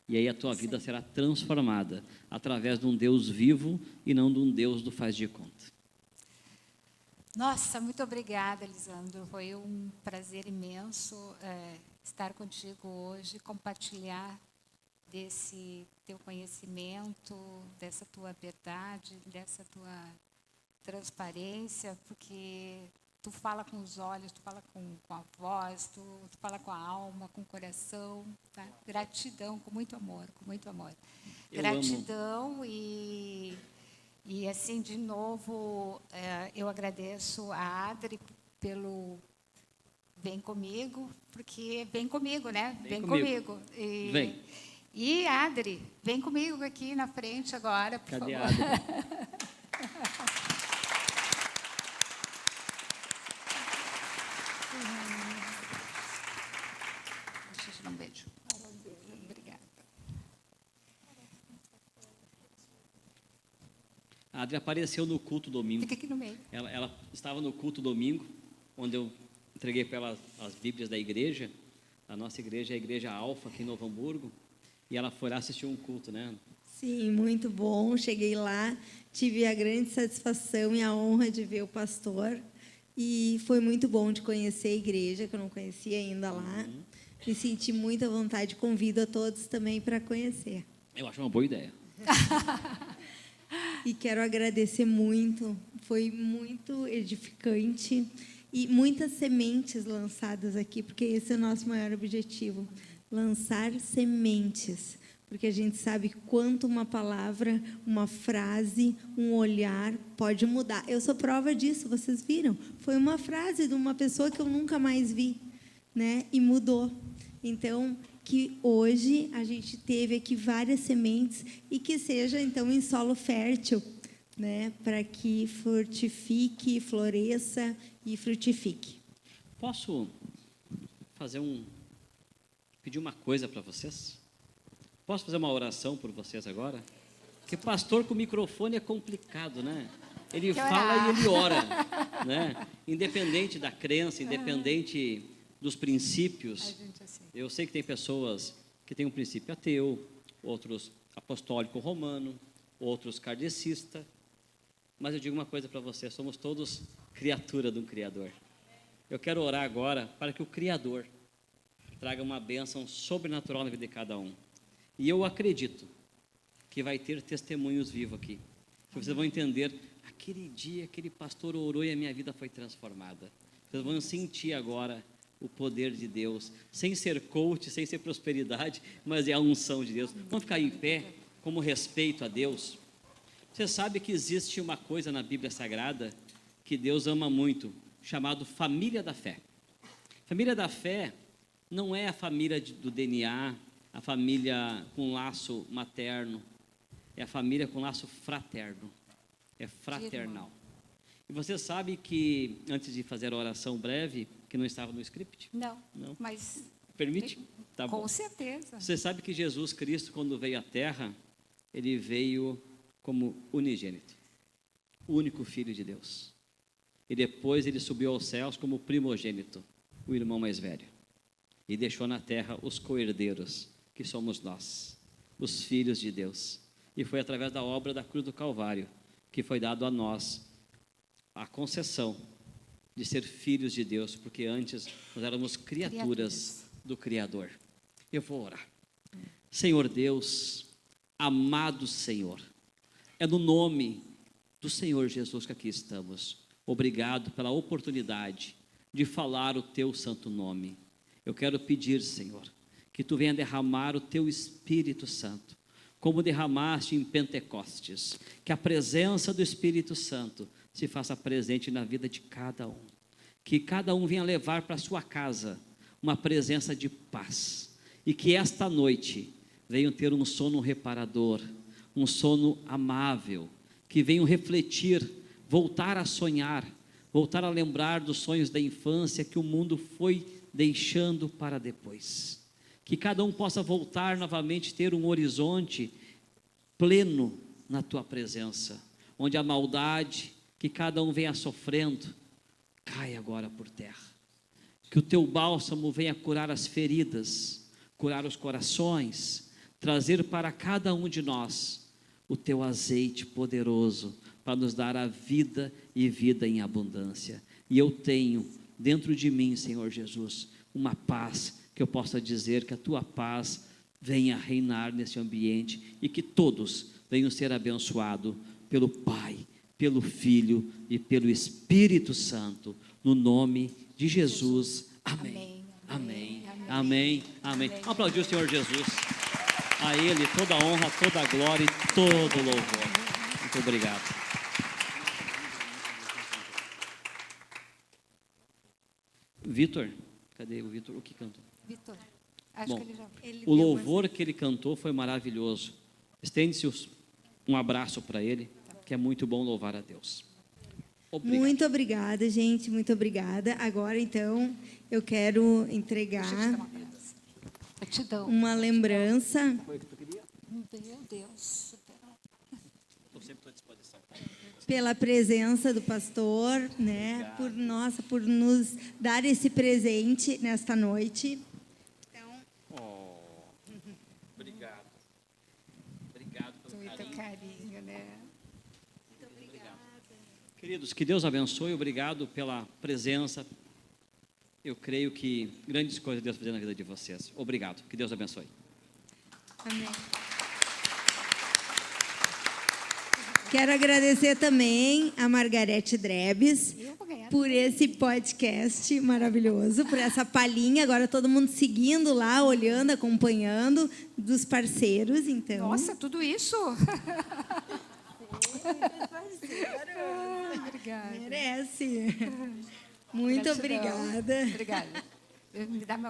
E aí a tua vida será transformada através de um Deus vivo e não de um Deus do faz de conta. Nossa, muito obrigada, Lisandro. Foi um prazer imenso estar contigo hoje, compartilhar desse teu conhecimento, dessa tua verdade, dessa tua transparência, porque Tu fala com os olhos, tu fala com a voz, tu fala com a alma, com o coração. Tá? Gratidão, com muito amor, com muito amor. Eu Gratidão e assim, de novo, eu agradeço a Adri pelo vem comigo, porque vem comigo, né? Vem comigo. Vem. E Adri, vem comigo aqui na frente agora, por Cadê favor. a Adri? Deixa eu dar um beijo. Obrigada. A Adri apareceu no culto domingo. Fica aqui no meio. Ela estava no culto domingo, onde eu entreguei para ela as Bíblias da igreja. A nossa igreja é a Igreja Alfa, aqui em Novo Hamburgo. E ela foi lá assistir um culto, né? Sim, muito bom. Cheguei lá, tive a grande satisfação e a honra de ver o pastor. E foi muito bom de conhecer a igreja, que eu não conhecia ainda lá. Me senti muita vontade. Convido a todos também para conhecer. Eu acho uma boa ideia. E quero agradecer muito. Foi muito edificante. E muitas sementes lançadas aqui, porque esse é o nosso maior objetivo. Lançar sementes. Porque a gente sabe quanto uma palavra, uma frase, um olhar pode mudar. Eu sou prova disso, vocês viram? Foi uma frase de uma pessoa que eu nunca mais vi, né? E mudou. Então, que hoje a gente teve aqui várias sementes e que seja, então, em solo fértil, né? Para que frutifique, floresça e frutifique. Posso pedir uma coisa para vocês? Posso fazer uma oração por vocês agora? Porque pastor com microfone é complicado, né? Ele fala e ele ora, né? Independente da crença, independente dos princípios. Eu sei que tem pessoas que têm um princípio ateu, outros apostólico romano, outros kardecista. Mas eu digo uma coisa para vocês, somos todos criatura de um Criador. Eu quero orar agora para que o Criador traga uma bênção sobrenatural na vida de cada um. E eu acredito que vai ter testemunhos vivos aqui. Que vocês vão entender, aquele dia, aquele pastor orou e a minha vida foi transformada. Vocês vão sentir agora o poder de Deus, sem ser coach, sem ser prosperidade, mas é a unção de Deus. Vamos ficar em pé, como respeito a Deus. Você sabe que existe uma coisa na Bíblia Sagrada que Deus ama muito, chamado família da fé. Família da fé não é a família do DNA, a família com laço materno, é a família com laço fraterno, é fraternal. E você sabe que, antes de fazer a oração breve, que não estava no script? Não, Não. mas... Permite? Tá bom. Com certeza. Você sabe que Jesus Cristo, quando veio à Terra, ele veio como unigênito, o único Filho de Deus. E depois ele subiu aos céus como primogênito, o irmão mais velho. E deixou na terra os co-herdeiros, que somos nós, os filhos de Deus. E foi através da obra da cruz do Calvário que foi dado a nós a concessão de ser filhos de Deus, porque antes nós éramos criaturas do Criador. Eu vou orar. Senhor Deus, amado Senhor, é no nome do Senhor Jesus que aqui estamos. Obrigado pela oportunidade de falar o teu santo nome. Eu quero pedir, Senhor, que tu venha derramar o teu Espírito Santo, como derramaste em Pentecostes, que a presença do Espírito Santo se faça presente na vida de cada um, que cada um venha levar para sua casa uma presença de paz, e que esta noite venham ter um sono reparador, um sono amável, que venham refletir, voltar a sonhar, voltar a lembrar dos sonhos da infância que o mundo foi deixando para depois. Que cada um possa voltar novamente, ter um horizonte pleno na tua presença, onde a maldade que cada um venha sofrendo, cai agora por terra. Que o teu bálsamo venha curar as feridas, curar os corações, trazer para cada um de nós o teu azeite poderoso, para nos dar a vida e vida em abundância. E eu tenho dentro de mim, Senhor Jesus, uma paz que eu possa dizer que a tua paz venha reinar nesse ambiente e que todos venham ser abençoados pelo Pai, pelo Filho e pelo Espírito Santo, no nome de Jesus. Amém. Amém. Amém. Amém. Vamos aplaudir o Senhor Jesus. A Ele toda a honra, toda a glória e todo o louvor. Muito obrigado. Vitor, cadê o Vitor? O que cantou? Vitor, acho Bom, que ele já... o louvor que ele cantou foi maravilhoso. Estende-se um abraço para ele, que é muito bom louvar a Deus. Obrigado. Muito obrigada, gente, muito obrigada. Agora, então, eu quero entregar Gratidão. uma lembrança Meu Deus. Estou sempre à disposição. pela presença do pastor, né? Por nos dar esse presente nesta noite. Obrigado. Obrigado pelo Muito carinho, né? Queridos, que Deus abençoe, obrigado pela presença. Eu creio que grandes coisas Deus vai fazer na vida de vocês. Obrigado, que Deus abençoe. Amém. Quero agradecer também a Margarete Drebes Eu vou ganhar. por esse podcast maravilhoso, por essa palhinha. Agora todo mundo seguindo lá, olhando, acompanhando dos parceiros. Então, Nossa, tudo isso? Obrigada. merece. Muito Gratidão. obrigada. Obrigada. Me dá meu